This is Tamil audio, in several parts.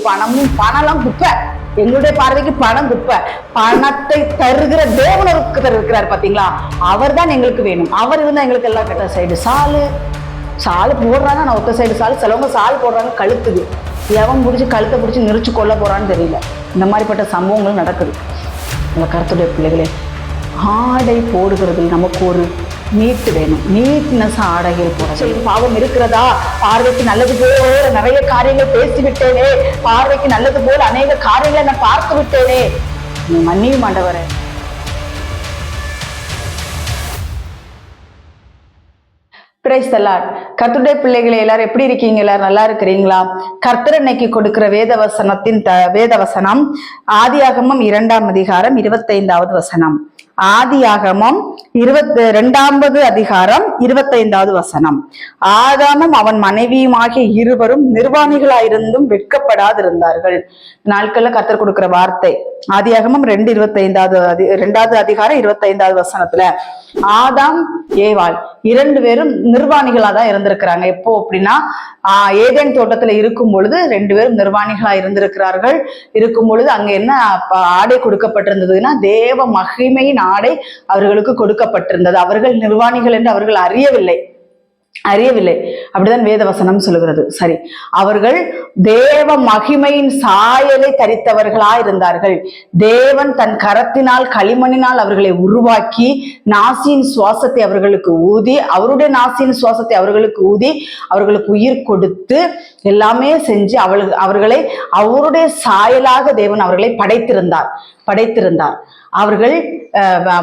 பணமும் பணம்லாம் குப்பை, எங்களுடைய பார்வைக்கு பணம் குப்பை. பணத்தை தருகிற தேவன் ஒருத்தர் இருக்கிறார் பாத்தீங்களா, அவர் தான் எங்களுக்கு வேணும். அவர் இருந்தா எங்களுக்கு எல்லாம் கட்ட சைடு சாலு போடுறாங்க. நான் ஒத்த சைடு சிலவங்க சால் போடுறாங்க கழுத்துக்கு. எவன் பிடிச்சி கழுத்தை பிடிச்சி நெரிச்சு கொல்ல போறான்னு தெரியல. இந்த மாதிரிப்பட்ட சம்பவங்கள் நடக்குது. இந்த கருத்துடைய பிள்ளைகளே, ஆடை போடுகிறதில் நமக்கு ஒரு நீட்டு வேணும். நீட்னஸ் ஆடைகள் போட பாவம் இருக்கிறதா? பார்வைக்கு நல்லது போல நிறைய காரியங்கள் பேசிவிட்டேனே, பார்வைக்கு நல்லது போல அநேக காரியங்களை நான் பார்த்து விட்டேனே, நீ மன்னியும் ஆண்டவரே. Praise the Lord. கர்த்தருடைய பிள்ளைகளை எல்லாரும் எப்படி இருக்கீங்க? எல்லாரும் நல்லா இருக்கிறீங்களா? கர்த்தர் இன்னைக்கு கொடுக்கிற வேதவசனம் ஆதியாகமம் 2ஆம் அதிகாரம் 25வது வசனம். ஆதியாகமம் 22வது அதிகாரம் 25வது வசனம். ஆதாமும் அவன் மனைவியுமாகிய இருவரும் நிர்வாணிகளாயிருந்தும் வெட்கப்படாதிருந்தார்கள். நாட்கள்ல கர்த்தர் கொடுக்கிற வார்த்தை ஆதியாகமம் 2:25 அதிகாரம் 25வது வசனத்துல ஆதாம் ஏவாள் 2 பேரும் நிர்வாணிகளா தான் இருந்திருக்கிறாங்க. எப்போ அப்படின்னா ஏதேன் தோட்டத்துல இருக்கும் பொழுது 2 பேரும் நிர்வாணிகளா இருந்திருக்கிறார்கள். இருக்கும் பொழுது அங்க என்ன ஆடை கொடுக்கப்பட்டிருந்ததுன்னா தேவ மகிமையின் ஆடை அவர்களுக்கு கொடுக்கப்பட்டிருந்தது. அவர்கள் நிர்வாணிகள் என்று அவர்கள் அறியவில்லை. அப்படிதான் வேதவசனம் சொல்லுகிறது. சரி, அவர்கள் தேவ மகிமையின் சாயலை தரித்தவர்களா இருந்தார்கள். தேவன் தன் கரத்தினால் களிமண்ணினால் அவர்களை உருவாக்கி நாசியின் சுவாசத்தை அவர்களுக்கு ஊதி, அவருடைய நாசியின் சுவாசத்தை அவர்களுக்கு ஊதி, அவர்களுக்கு உயிர் கொடுத்து எல்லாமே செஞ்சு அவர்களை அவருடைய சாயலாக தேவன் அவர்களை படைத்திருந்தார். அவர்கள்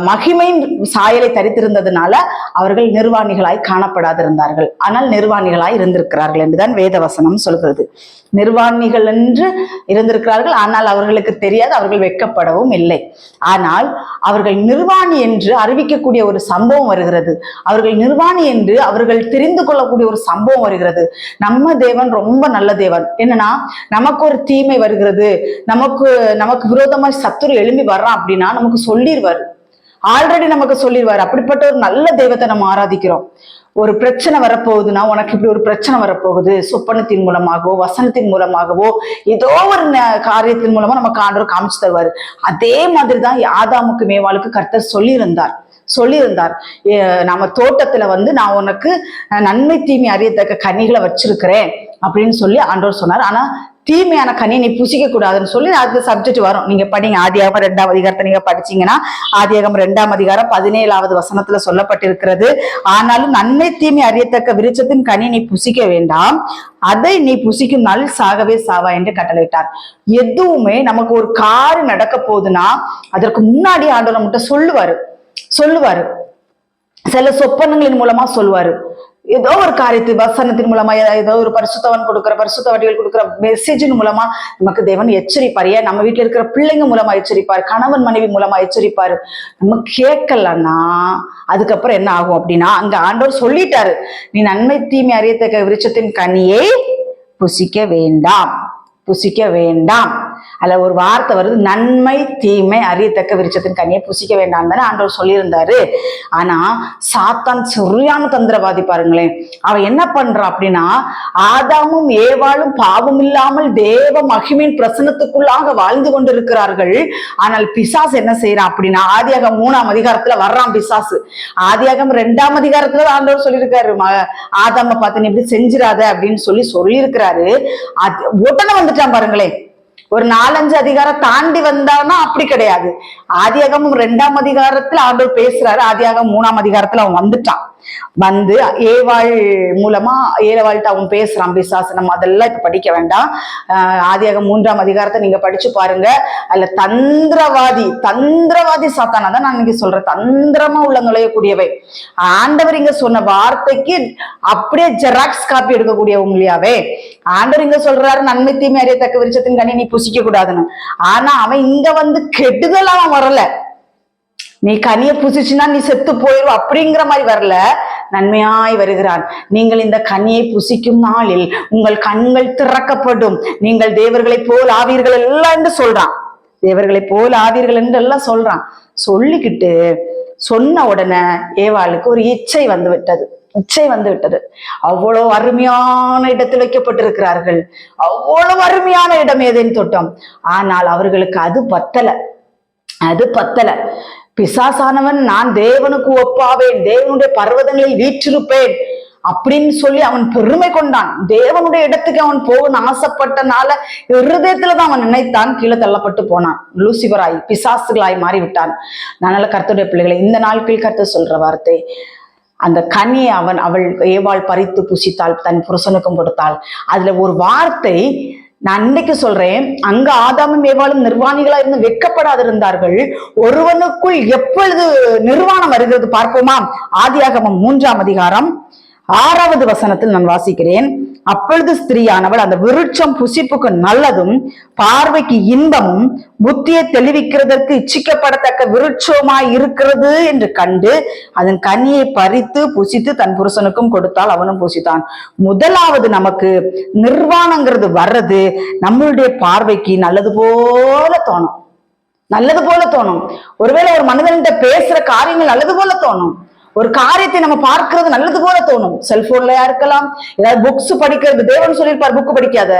மகிமையின் சாயலை தரித்திருந்ததுனால அவர்கள் நிர்வாணிகளாய் காணப்படாதிருந்தார்கள். ஆனால் நிர்வாணிகளாய் இருந்திருக்கிறார்கள் என்றுதான் வேதவசனம் சொல்கிறது. நிர்வாணிகள் என்று இருந்திருக்கிறார்கள், ஆனால் அவர்களுக்கு தெரியாது, அவர்கள் வெட்கப்படவும் இல்லை. ஆனால் அவர்கள் நிர்வாணி என்று அறிவிக்கக்கூடிய ஒரு சம்பவம் வருகிறது. அவர்கள் நிர்வாணி என்று அவர்கள் தெரிந்து கொள்ளக்கூடிய ஒரு சம்பவம் வருகிறது. நம்ம தேவன் ரொம்ப நல்ல தேவன். என்னன்னா, நமக்கு ஒரு தீமை வருகிறது, நமக்கு விரோதமாய் சத்துரு எழும்பி வர்றான் அப்படின்னா நமக்கு சொல்லிடுவார். ஆல்ரெடி நமக்கு சொல்லிடுவார். அப்படிப்பட்ட ஒரு நல்ல தெய்வத்தை நம்ம ஆராதிக்கிறோம். ஒரு பிரச்சனை வரப்போகுதுன்னா, உனக்கு இப்படி ஒரு பிரச்சனை வரப்போகுது, சொப்பனத்தின் மூலமாகவோ வசனத்தின் மூலமாகவோ ஏதோ ஒரு காரியத்தின் மூலமா நமக்கு ஆண்டவர் காமிச்சு தருவாரு. அதே மாதிரிதான் ஆதாமுக்கு மேவாளுக்கு கர்த்தர் சொல்லியிருந்தார். நம்ம தோட்டத்துல நான் உனக்கு நன்மை தீமை அறியத்தக்க கனிகளை வச்சிருக்கிறேன் அப்படின்னு சொல்லி ஆண்டவர் சொன்னார். ஆனா தீமையான கனியை நீ புசிக்க கூடாதுன்னு சொல்லி அதுக்கு சப்ஜெக்ட் வரும். நீங்க படிங்க, ஆதியாகமம் 2ஆம் அதிகாரத்தை நீங்க படிச்சீங்கன்னா ஆதியாகமம் 2ஆம் அதிகாரம் 17வது வசனத்துல சொல்லப்பட்டிருக்கிறது. ஆனாலும் நன்மை தீமை அறியத்தக்க விருட்சத்தின் கனி நீ புசிக்க வேண்டாம், அதை நீ புசிக்கும் நாள் சாகவே சாவா என்று கட்டளையிட்டார். எதுவுமே நமக்கு ஒரு காரியம் நடக்க போகுதுன்னா அதற்கு முன்னாடி ஆண்டவர் நம்மகிட்ட சொல்லுவாரு. சில சொப்பனங்களின் மூலமா சொல்லுவாரு. ஏதோ ஒரு காரியத்து வசனத்தின் மூலமா, ஏதோ ஒரு பரிசுத்தவடிகள் கொடுக்கிற மெசேஜின் மூலமா நமக்கு தேவன் எச்சரிப்பார். ஏன் நம்ம வீட்டுல இருக்கிற பிள்ளைங்க மூலமா எச்சரிப்பார், கணவன் மனைவி மூலமா எச்சரிப்பாரு. நம்ம கேட்கலன்னா அதுக்கப்புறம் என்ன ஆகும் அப்படின்னா, அங்க ஆண்டவர் சொல்லிட்டாரு, நீ நன்மை தீமை அறியத்தக்க விருட்சத்தின் கனியை புசிக்க வேண்டாம். அதுல ஒரு வார்த்தை வருது, நன்மை தீமை அறியத்தக்க விருட்சத்தின் கனியை புசிக்க வேண்டாம் தானே ஆண்டவர் சொல்லியிருந்தாரு. ஆனா சாத்தான் சரியான தந்திரவாதி பாருங்களேன். அவன் என்ன பண்றான் அப்படின்னா, ஆதாமும் ஏவாளும் பாவம் இல்லாமல் தேவ மகிமையின் பிரசன்னத்துக்குள்ளாக வாழ்ந்து கொண்டிருக்கிறார்கள். ஆனால் பிசாசு என்ன செய்யறான் அப்படின்னா, ஆதியாகமம் 3ஆம் அதிகாரத்துல வர்றான் பிசாசு. ஆதியாகமம் 2ஆம் அதிகாரத்துல ஆண்டவர் சொல்லியிருக்காரு, ஆதாம பார்த்து நீ இப்படி செஞ்சிடாத அப்படின்னு சொல்லியிருக்கிறாரு. உடனே வந்துட்டான் பாருங்களேன். ஒரு 4-5 அதிகாரம் தாண்டி வந்தான்னா அப்படி கிடையாது. ஆதியாகமம் 2ஆம் அதிகாரத்துல ஆண்டவர் பேசுறாரு. ஆதியாகமம் 3ஆம் அதிகாரத்துல அவன் வந்துட்டான். ஏவாள்கிட்ட அவன் பேசுறான் பிசாசு. நம்ம அதெல்லாம் இப்ப படிக்க வேண்டாம். ஆதியாகமம் 3ஆம் அதிகாரத்தை நீங்க படிச்சு பாருங்க. அதுல தந்திரவாதி சாத்தானா தான் நான் இன்னைக்கு சொல்றேன். தந்திரமா உள்ள நுழையக்கூடியவை. ஆண்டவர் இங்க சொன்ன வார்த்தைக்கு அப்படியே ஜெராக்ஸ் காப்பி எடுக்கக்கூடியவங்க இல்லையாவே. ஆண்டவர் இங்க சொல்றாரு, நன்மை தீமை அறியத்தக்க விருட்சத்தின் கனி நீ புசிக்க கூடாதுன்னு. ஆனா அவன் இங்க கெடுதலா வரல, நீ கனியை புசிச்சுன்னா நீ செத்து போயிரு அப்படிங்கிற மாதிரி வரல, நன்மையாய் வருகிறான். நீங்கள் இந்த கனியை புசிக்கும் நாளில் உங்கள் கண்கள் திறக்கப்படும், நீங்கள் தேவர்களை போல் ஆவீர்கள் எல்லாம் என்று சொல்றான். தேவர்களை போல் ஆவீர்கள் என்று எல்லாம் சொல்றான். சொல்லிக்கிட்டு சொன்ன உடனே ஏவாளுக்கு ஒரு இச்சை வந்து விட்டது. இச்சை வந்து விட்டது. அவ்வளவு அருமையான இடத்தில் வைக்கப்பட்டிருக்கிறார்கள். அவ்வளவு அருமையான இடம் ஏதேன் தோட்டம். ஆனால் அவர்களுக்கு அது பத்தல. பிசாசானவன் நான் தேவனுக்கு ஒப்பாவேன், தேவனுடைய பர்வதங்களில் வீற்றிருப்பேன் அப்படின்னு சொல்லி அவன் பெருமை கொண்டான். தேவனுடைய இடத்துக்கு அவன் போகணும்னு ஆசைப்பட்டனால இருதயத்துலதான் அவன் நினைத்தான், கீழே தள்ளப்பட்டு போனான். லூசிபராய் பிசாசுகளாய் மாறிவிட்டான். அதனால கர்த்தருடைய பிள்ளைகளை, இந்த நாட்களில் கர்த்தர் சொல்ற வார்த்தை, அந்த கனியை அவள் ஏவாள் பறித்து புசித்தாள், தன் புருஷனுக்கும் கொடுத்தாள். அதுல ஒரு வார்த்தை நான் இன்னைக்கு சொல்றேன், அங்க ஆதாமும் ஏவாளும் நிர்வாணிகளா இருந்து வெட்கப்படாதிருந்தார்கள். ஒருவனுக்குள் எப்பொழுது நிர்வாணம் வருகிறது பார்ப்போமா? ஆதியாகமம் 3ஆம் அதிகாரம் 6வது வசனத்தில் நான் வாசிக்கிறேன். அப்பொழுது ஸ்திரீயானவள் அந்த விருட்சம் புசிப்புக்கு நல்லதும் பார்வைக்கு இன்பமும் புத்தியை தெளிவிக்கிறதற்கு இச்சிக்கப்படத்தக்க விருட்சமாய் இருக்கிறது என்று கண்டு அதன் கனியை பறித்து புசித்து தன் புருஷனுக்கும் கொடுத்தால், அவனும் புசித்தான். முதலாவது நமக்கு நிர்வாணங்கிறது வர்றது நம்மளுடைய பார்வைக்கு நல்லது போல தோணும். ஒருவேளை ஒரு மனிதன்கிட்ட பேசுற காரியங்கள் நல்லது போல தோணும். ஒரு காரியத்தை நம்ம பார்க்கிறது நல்லது போல தோணும். செல்போன்லயா இருக்கலாம், ஏதாவது புக்ஸ் படிக்கிறது. தேவன் சொல்லியிருப்பாரு புக்கு படிக்காத,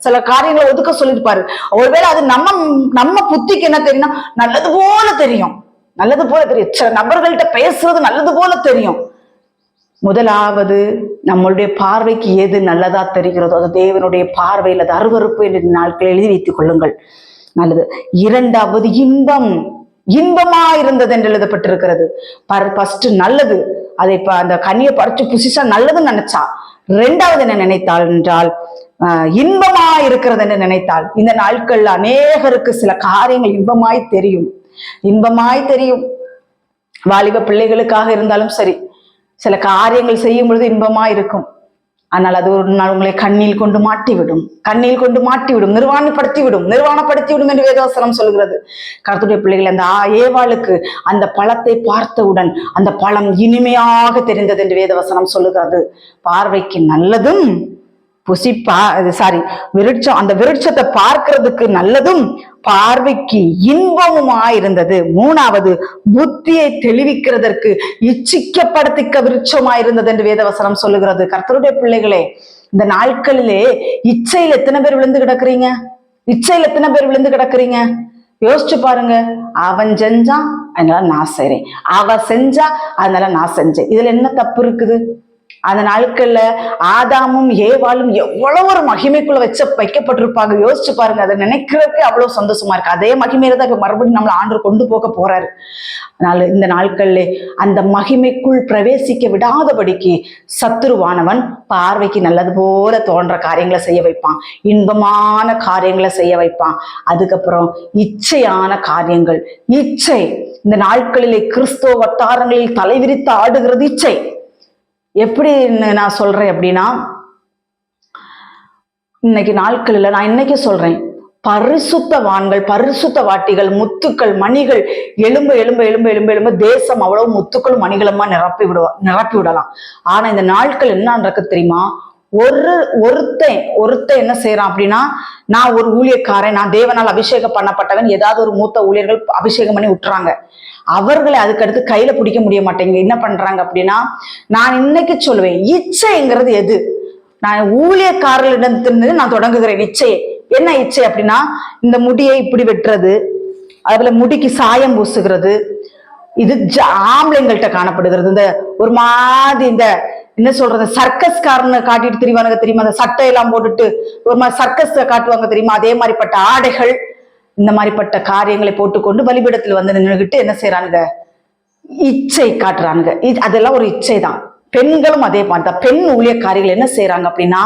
சில காரியங்களை ஒதுக்க சொல்லியிருப்பாரு. ஒருவேளை அது நம்ம புத்திக்கு என்ன தெரியும்னா நல்லது போல தெரியும். சில நபர்கள்ட்ட பேசுறது நல்லது போல தெரியும். முதலாவது நம்மளுடைய பார்வைக்கு எது நல்லதா தெரிகிறதோ அது தேவனுடைய பார்வையில் அது அருவருப்பு என்று நாட்கள் எழுதி வைத்துக் கொள்ளுங்கள். நல்லது. இரண்டாவது இன்பமா இருந்தது என்று எழுதப்பட்டிருக்கிறது. ஃபர்ஸ்ட் நல்லது, அதை அந்த கனியை பறிச்சு புசிச்சா நல்லதுன்னு நினைச்சா. ரெண்டாவது என்ன நினைத்தாள் என்றால் இன்பமா இருக்கிறது என்று நினைத்தாள். இந்த நாட்கள்ல அநேகருக்கு சில காரியங்கள் இன்பமாய் தெரியும். வாலிப பிள்ளைகளுக்காக இருந்தாலும் சரி, சில காரியங்கள் செய்யும் பொழுது இன்பமா இருக்கும். ஆனால் அது ஒரு நாள் உங்களை கண்ணில் கொண்டு மாட்டிவிடும், நிர்வாணப்படுத்திவிடும் என்று வேதவசனம் சொல்கிறது. கர்த்தருடைய பிள்ளைகள், அந்த ஏவாளுக்கு அந்த பழத்தை பார்த்தவுடன் அந்த பழம் இனிமையாக தெரிந்தது என்று வேதவசனம் சொல்லுகிறது. பார்வைக்கு நல்லதும் அந்த விருட்சத்தை பார்க்கிறதுக்கு நல்லதும் பார்வைக்கு இன்பமுமாயிருந்தது. மூணாவது புத்தியை தெளிவிக்கிறதற்கு இச்சிக்கப்படத்தக்க விருட்சமாயிருந்தது என்று வேதவசனம் சொல்லுகிறது. கர்த்தருடைய பிள்ளைகளே, இந்த நாட்களிலே இச்சையில் எத்தனை பேர் விழுந்து கிடக்குறீங்க? யோசிச்சு பாருங்க. அவன் செஞ்சான், அதனால நான் செய்றேன். அவ செஞ்சா, அதனால நான் செஞ்சேன். இதுல என்ன தப்பு இருக்குது? அந்த நாட்கள்ல ஆதாமும் ஏவாளும் எவ்வளவு ஒரு மகிமைக்குள்ள வைக்கப்பட்டிருப்பாங்க. யோசிச்சு பாருங்க. அதை நினைக்கிறதுக்கு அவ்வளவு சந்தோஷமா இருக்கு. அதே மகிமையில தான் இப்ப மறுபடியும் நம்மளை ஆண்டு கொண்டு போக போறாரு. அதனால இந்த நாட்கள்ல அந்த மகிமைக்குள் பிரவேசிக்க விடாதபடிக்கு சத்துருவானவன் பார்வைக்கு நல்லது போல தோன்ற காரியங்களை செய்ய வைப்பான், இன்பமான காரியங்களை செய்ய வைப்பான். அதுக்கப்புறம் இச்சையான காரியங்கள். இச்சை இந்த நாட்களிலே கிறிஸ்தவ வட்டாரங்களில் தலைவிரித்து ஆடுகிறது இச்சை. எப்படி நான் சொல்றேன் அப்படின்னா, இன்னைக்கு நாட்களில் நான் இன்னைக்கு சொல்றேன், பரிசுத்தவான்கள், பரிசுத்த வாட்டிகள், முத்துக்கள், மணிகள் எழும்ப தேசம் அவ்வளவு முத்துக்களும் மணிகளுமா நிரப்பி விடலாம். ஆனா இந்த நாட்கள் என்ன நடக்கு தெரியுமா? ஒருத்தன் என்ன செய்யறான் அப்படின்னா, நான் ஒரு ஊழியக்காரன், நான் தேவனால் அபிஷேகம் பண்ணப்பட்டவன், ஏதாவது ஒரு மூத்த ஊழியர்கள் அபிஷேகம் பண்ணி விட்டுறாங்க. அவர்களை அதுக்கடுத்து கையில பிடிக்க முடிய மாட்டேங்க. என்ன பண்றாங்க அப்படின்னா, நான் இன்னைக்கு சொல்லுவேன், இச்சைங்கிறது எது? நான் ஊழியக்காரர்களிடத்திலிருந்து நான் தொடங்குகிறேன் இச்சையை. என்ன இச்சை அப்படின்னா, இந்த முடியை இப்படி வெட்டுறது, அதுல முடிக்கு சாயம் பூசுகிறது. இது ஆம்பளைங்கள்ட்ட காணப்படுகிறது. இந்த ஒரு மாதிரி இந்த என்ன சொல்றது, சர்க்கஸ்காரன்னு காட்டிட்டு தெரிவானுங்க தெரியுமா? அந்த சட்டையெல்லாம் போட்டுட்டு ஒரு மாதிரி சர்க்கஸ் காட்டுவாங்க தெரியுமா? அதே மாதிரிப்பட்ட ஆடைகள், இந்த மாதிரிப்பட்ட காரியங்களை போட்டுக்கொண்டு பலிபீடத்துல வந்து நின்றுகிட்டு என்ன செய்யறானுங்க? இச்சை காட்டுறானுங்க. அதெல்லாம் ஒரு இச்சை தான். பெண்களும் அதே மாதிரி தான். பெண் ஊழியக்காரிகள் என்ன செய்யறாங்க அப்படின்னா,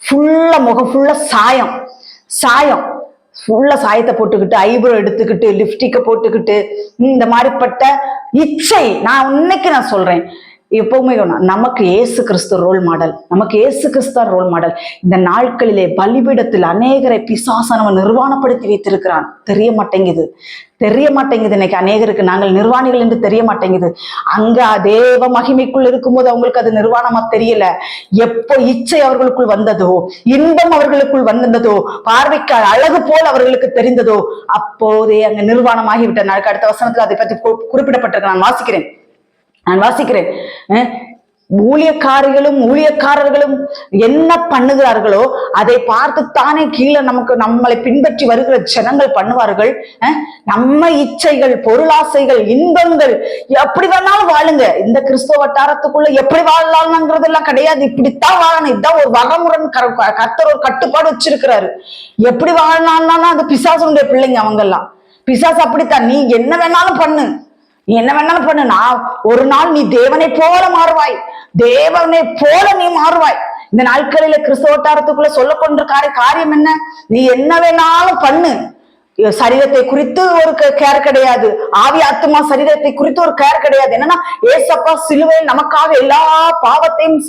ஃபுல்லா முகம் ஃபுல்லா சாயம் ஃபுல்லா சாயத்தை போட்டுக்கிட்டு, ஐப்ரோ எடுத்துக்கிட்டு, லிப்ஸ்டிக்கை போட்டுக்கிட்டு, இந்த மாதிரிப்பட்ட இச்சை. நான் சொல்றேன், எப்பவுமே நமக்கு இயேசு கிறிஸ்து ரோல் மாடல். இந்த நாட்களிலே பலிபீடத்தில் அநேகரை பிசாசானவன் நிர்வாணப்படுத்தி வைத்திருக்கிறான். தெரிய மாட்டேங்குது. இன்னைக்கு அநேகருக்கு நாங்கள் நிர்வாணிகள் என்று தெரிய மாட்டேங்குது. அங்க தேவ மகிமைக்குள் இருக்கும்போது அவங்களுக்கு அது நிர்வாணமா தெரியல. எப்போ இச்சை அவர்களுக்குள் வந்ததோ, இன்பம் அவர்களுக்குள் வந்ததோ, பார்வைக்கு அழகு போல் அவர்களுக்கு தெரிந்ததோ, அப்போதே அங்க நிர்வாணமாகிவிட்ட நாளுக்கு அடுத்த வசனத்துல அதை பற்றி குறிப்பிடப்பட்டிருக்க நான் வாசிக்கிறேன். ஊழியக்காரிகளும் ஊழியக்காரர்களும் என்ன பண்ணுகிறார்களோ அதை பார்த்துத்தானே கீழே நம்மளை பின்பற்றி வருகிற ஜனங்கள் பண்ணுவார்கள். நம்ம இச்சைகள், பொருளாசைகள், இன்பங்கள் எப்படி வேணாலும் வாழுங்க. இந்த கிறிஸ்தவ வட்டாரத்துக்குள்ள எப்படி வாழலாம்ங்கிறது எல்லாம் கிடையாது. இப்படித்தான் வாழணும், இதுதான் ஒரு வரமுடன் கர்த்தர் ஒரு கட்டுப்பாடு வச்சிருக்கிறாரு. எப்படி வாழலாம்னா அது பிசாசுடைய பிள்ளைங்க அவங்க எல்லாம். பிசாசு அப்படித்தான், நீ என்ன வேணாலும் பண்ணு, நீ என்ன வேணாலும் பண்ணு, நான் ஒரு நாள் நீ தேவனை போல மாறுவாய், தேவனை போல நீ மாறுவாய். இந்த நாட்களில கிறிஸ்தவ வட்டாரத்துக்குள்ள சொல்ல கொண்ட காரியம் என்ன? நீ என்ன வேணாலும் பண்ணு, சரீரத்தை குறித்து ஒரு கேர் கிடையாது, ஆவி ஆத்மா சரீரத்தை குறித்து ஒரு கேர் கிடையாது. என்னன்னா ஏசப்பா சிலுவையில் நமக்காக எல்லா பாவத்தையும்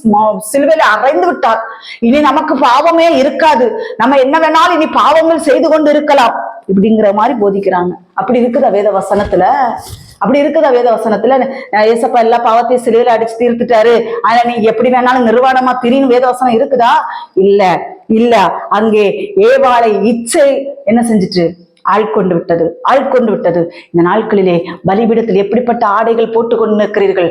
சிலுவையில அறைந்து விட்டார். இனி நமக்கு பாவமே இருக்காது, நம்ம என்ன வேணாலும் இனி பாவங்கள் செய்து கொண்டு இருக்கலாம் இப்படிங்கிற மாதிரி போதிக்கிறாங்க. அப்படி இருக்குதா வேத வசனத்துல? அப்படி இருக்குதா வேத வசனத்துல? ஏசப்பா எல்லா பாவத்தையும் சிலுவையில அடிச்சு தீர்த்துட்டாரு, ஆனா நீ எப்படி வேணாலும் நிர்வாணமா திரின்னு வேத வசனம் இருக்குதா? இல்ல. அங்கே ஏவாளை இச்சை என்ன செஞ்சிட்டு ஆட்கொண்டு விட்டது. இந்த நாட்களிலே பலிபீடத்தில் எப்படிப்பட்ட ஆடைகள் போட்டு கொண்டு நிற்கிறீர்கள்?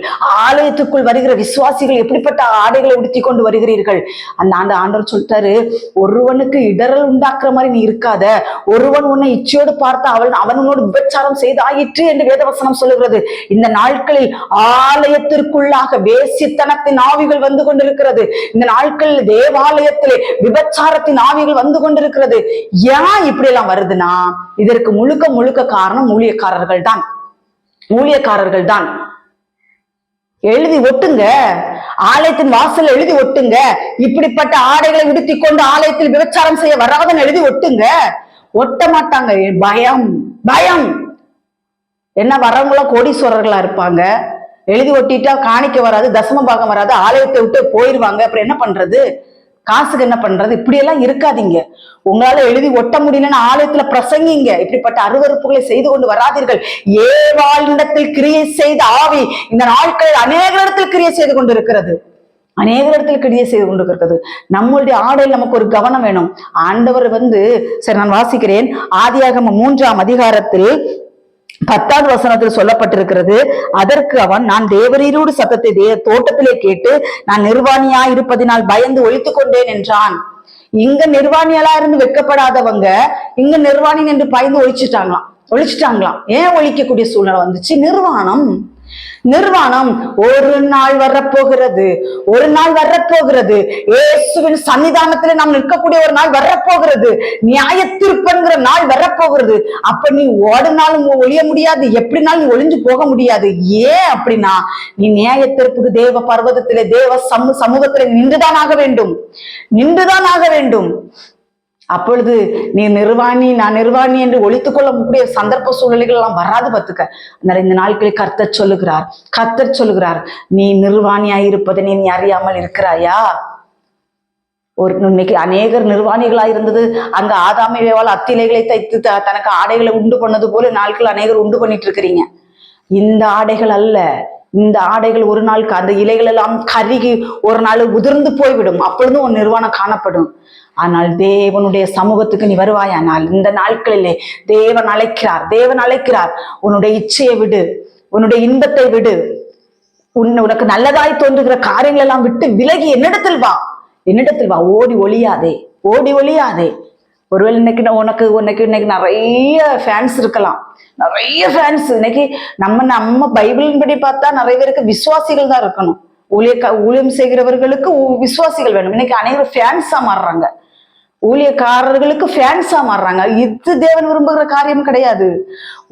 ஆலயத்துக்குள் வருகிற விசுவாசிகள் எப்படிப்பட்ட ஆடைகளை உடுத்தி கொண்டு வருகிறீர்கள்? அந்த ஆண்டவர் சொல்லிட்டாரு, ஒருவனுக்கு இடரல் உண்டாக்குற மாதிரி நீ இருக்காத, ஒருவன் உன்னை இச்சையோடு பார்த்து அவன் உன்னோடு விபச்சாரம் செய்தாயிற்று என்று வேதவசனம் சொல்லுகிறது. இந்த நாட்களில் ஆலயத்திற்குள்ளாக வேசித்தனத்தின் ஆவிகள் வந்து கொண்டிருக்கிறது. இந்த நாட்களில் தேவாலயத்திலே விபச்சாரத்தின் ஆவிகள் வந்து கொண்டிருக்கிறது. ஏன் இப்படி எல்லாம் வருதுன்னா, இதற்கு முழுக்க காரணம் ஊழியக்காரர்கள் தான். எழுதி ஒட்டுங்க, ஆலயத்தின் வாசல் எழுதி ஒட்டுங்க, இப்படிப்பட்ட ஆடைகளை உடுத்தி கொண்டு ஆலயத்தில் விபச்சாரம் செய்ய வராதன்னு எழுதி ஒட்டுங்க. ஒட்ட மாட்டாங்க, பயம். என்ன வரவங்களும் கோடீஸ்வரர்களா இருப்பாங்க, எழுதி ஒட்டிட்டா காணிக்க வராது, தசம பாகம் வராது, ஆலயத்தை விட்டு போயிருவாங்க. அப்புறம் என்ன பண்றது? காசுக்கு என்ன பண்றது? இப்படி எல்லாம் இருக்காதீங்க. உங்களால எழுதி ஒட்ட முடியலன்னு ஆலயத்துல பிரசங்கிங்க. இப்படிப்பட்ட அருவருப்புகளை செய்து கொண்டு வராதீர்கள். ஏவாளிடத்தில் கிரியை செய்த ஆவி இந்த நாட்களில் அநேக இடத்தில் கிரியை செய்து கொண்டிருக்கிறது. நம்மளுடைய ஆடையில் நமக்கு ஒரு கவனம் வேணும். ஆண்டவர் சரி, நான் வாசிக்கிறேன். ஆதியாகமம் 3ஆம் அதிகாரத்தில் 10வது வசனத்தில் சொல்லப்பட்டிருக்கிறது, அதற்கு அவன், நான் தேவரீரோடு சத்தத்தை தோட்டத்திலே கேட்டு நான் நிர்வாணியா இருப்பதினால் பயந்து ஒழித்துக் கொண்டேன் என்றான். இங்க நிர்வாணிகளா இருந்து வெட்கப்படாதவங்க இங்க நிர்வாணி என்று பயந்து ஒழிச்சிட்டாங்களாம். ஏன் ஒழிக்கக்கூடிய சூழ்நிலை வந்துச்சு? நிர்வாணம் ஒரு நாள் வரப்போகிறது. இயேசுவின் சன்னிதானத்துல நாம் நிற்கக்கூடிய ஒரு நாள் வரப்போகிறது. நியாயத்தீர்ப்புங்கிற நாள் வரப்போகிறது. அப்ப நீ ஓடினாலும் ஒழிய முடியாது, எப்படினாலும் நீ ஒளிஞ்சு போக முடியாது. ஏன் அப்படின்னா, நீ நியாயத்தீர்ப்புக்கு தேவ பர்வதத்திலே தேவ சமூகத்திலே நின்றுதான் ஆக வேண்டும். அப்பொழுது நீ நிர்வாணி, நான் நிர்வாணி என்று ஒழித்துக் கொள்ள முடிய சந்தர்ப்ப சூழ்நிலைகள் எல்லாம் வராது பார்த்துக்க. இந்த நாட்களில் கர்த்தர் சொல்லுகிறார், நீ நிர்வாணியாயிருப்பதை நீ அறியாமல் இருக்கிறாயா? இன்னைக்கு அநேகர் நிர்வாணிகளா இருந்தது. அங்க ஆதாமேவால் அத்திலைகளை தைத்து தனக்கு ஆடைகளை உண்டு பண்ணது போல நாட்கள் அநேகர் உண்டு பண்ணிட்டு இருக்கிறீங்க. இந்த ஆடைகள் அல்ல. இந்த ஆடைகள் ஒரு நாள் அந்த இலைகள் எல்லாம் கருகி ஒரு நாள் உதிர்ந்து போய்விடும். அப்பொழுதும் ஒரு நிர்வாணம் காணப்படும். ஆனால் தேவனுடைய சமூகத்துக்கு நீ வருவாயானால் இந்த நாட்களிலே தேவன் அழைக்கிறார். உன்னுடைய இச்சையை விடு, உன்னுடைய இன்பத்தை விடு, உனக்கு நல்லதாய் தோன்றுகிற காரியங்கள் எல்லாம் விட்டு விலகி என்னிடத்தில் வா. ஓடி ஒளியாதே. ஒருவேளை இன்னைக்கு நிறைய ஃபேன்ஸ் இருக்கலாம், இன்னைக்கு நம்ம பைபிளின் படி பார்த்தா நிறைய பேருக்கு விசுவாசிகள் தான் இருக்கணும். ஊழியம் செய்கிறவர்களுக்கு விசுவாசிகள் வேணும். இன்னைக்கு அனைவரும் ஃபேன்ஸா மாறுறாங்க, ஊழியக்காரர்களுக்கு ஃபேன்ஸா மாறுறாங்க. இது தேவன் விரும்புகிற காரியம் கிடையாது.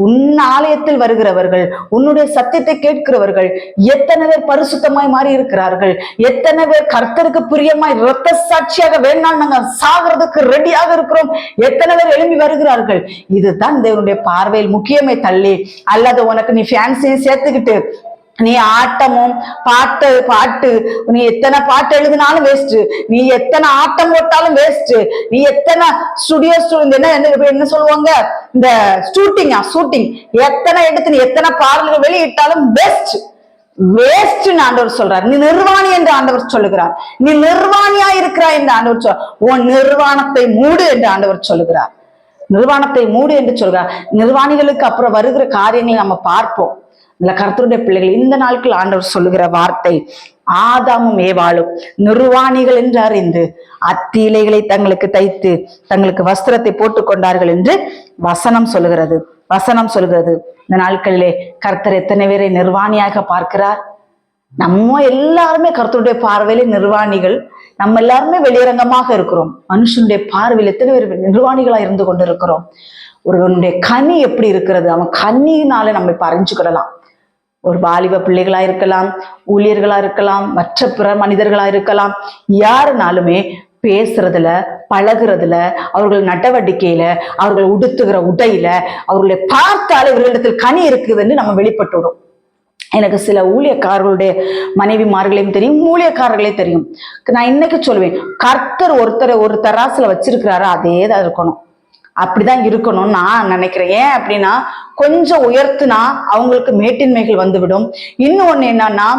உன் ஆலயத்தில் வருகிறவர்கள், உன்னுடைய சத்தியத்தை கேட்கிறவர்கள் எத்தனை பேர் பரிசுத்தமாய் மாறி இருக்கிறார்கள்? எத்தனை பேர் கர்த்தருக்கு பிரியமாய் இரத்த சாட்சியாக வேணாம் நாங்க சாகிறதுக்கு ரெடியாக இருக்கிறோம்? எத்தனை பேர் எழும்பி வருகிறார்கள்? இதுதான் தேவனுடைய பார்வையில் முக்கியமே தள்ளி, அல்லது உனக்கு நீ ஃபேன்ஸையும் சேர்த்துக்கிட்டு நீ ஆட்டமும் பாட்டு நீ எத்தனை பாட்டு எழுதினாலும் வேஸ்ட், நீ எத்தனை ஆட்டம் போட்டாலும் வேஸ்ட், நீ எத்தனை ஸ்டுடியோ என்ன சொல்லுவாங்க, இந்த ஷூட்டிங் எத்தனை எடுத்து நீ எத்தனை பாடல்கள் வெளியிட்டாலும் வேஸ்ட் ஆண்டவர் சொல்றார். நீ நிர்வாணி என்று ஆண்டவர் சொல்லுகிறார். நீ நிர்வாணியா இருக்கிறாய் என்று ஆண்டவர் உன் நிர்வாணத்தை மூடு என்று ஆண்டவர் சொல்லுகிறார். நிர்வாணிகளுக்கு அப்புறம் வருகிற காரியங்களை நம்ம பார்ப்போம். கர்த்தருடைய பிள்ளைகள், இந்த நாட்கள் ஆண்டவர் சொல்லுகிற வார்த்தை, ஆதாமும் ஏவாளும் நிர்வாணிகள் என்று அறிந்து அத்தி இலைகளை தங்களுக்கு தைத்து தங்களுக்கு வஸ்திரத்தை போட்டுக் கொண்டார்கள் என்று வசனம் சொல்லுகிறது. இந்த நாட்களிலே கர்த்தர் எத்தனை பேரை நிர்வாணியாக பார்க்கிறார். நம்ம எல்லாருமே கர்த்தருடைய பார்வையிலே நிர்வாணிகள். நம்ம எல்லாருமே வெளியரங்கமாக இருக்கிறோம். மனுஷனுடைய பார்வையில் எத்தனை பேர் நிர்வாணிகளா இருந்து கொண்டிருக்கிறோம். ஒருவனுடைய கனி எப்படி இருக்கிறது, அவன் கனியினால நம்ம இப்ப அறிஞ்சுக்கிடலாம். ஒரு வாலிப பிள்ளைகளா இருக்கலாம், ஊழியர்களா இருக்கலாம், மற்ற பிற மனிதர்களா இருக்கலாம். யாருனாலுமே பேசுறதுல, பழகுறதுல, அவர்கள் நடவடிக்கையில, அவர்கள் உடுத்துகிற உடையில, அவர்களை பார்த்தாலே இவர்களிடத்தில் கனி இருக்குதுன்னு நம்ம வெளிப்பட்டுடும். எனக்கு சில ஊழியக்காரர்களுடைய மனைவிமார்களையும் தெரியும், ஊழியக்காரர்களே தெரியும். நான் இன்னைக்கு சொல்லுவேன், கர்த்தர் ஒரு தராசுல வச்சிருக்கிறாரு, அதே தான் இருக்கணும். அப்படிதான் இருக்கணும்னு நான் நினைக்கிறேன். ஏன் அப்படின்னா, கொஞ்சம் உயர்த்துனா அவங்களுக்கு மேட்டின்மைகள் வந்துவிடும். இன்னொன்னு என்னன்னா,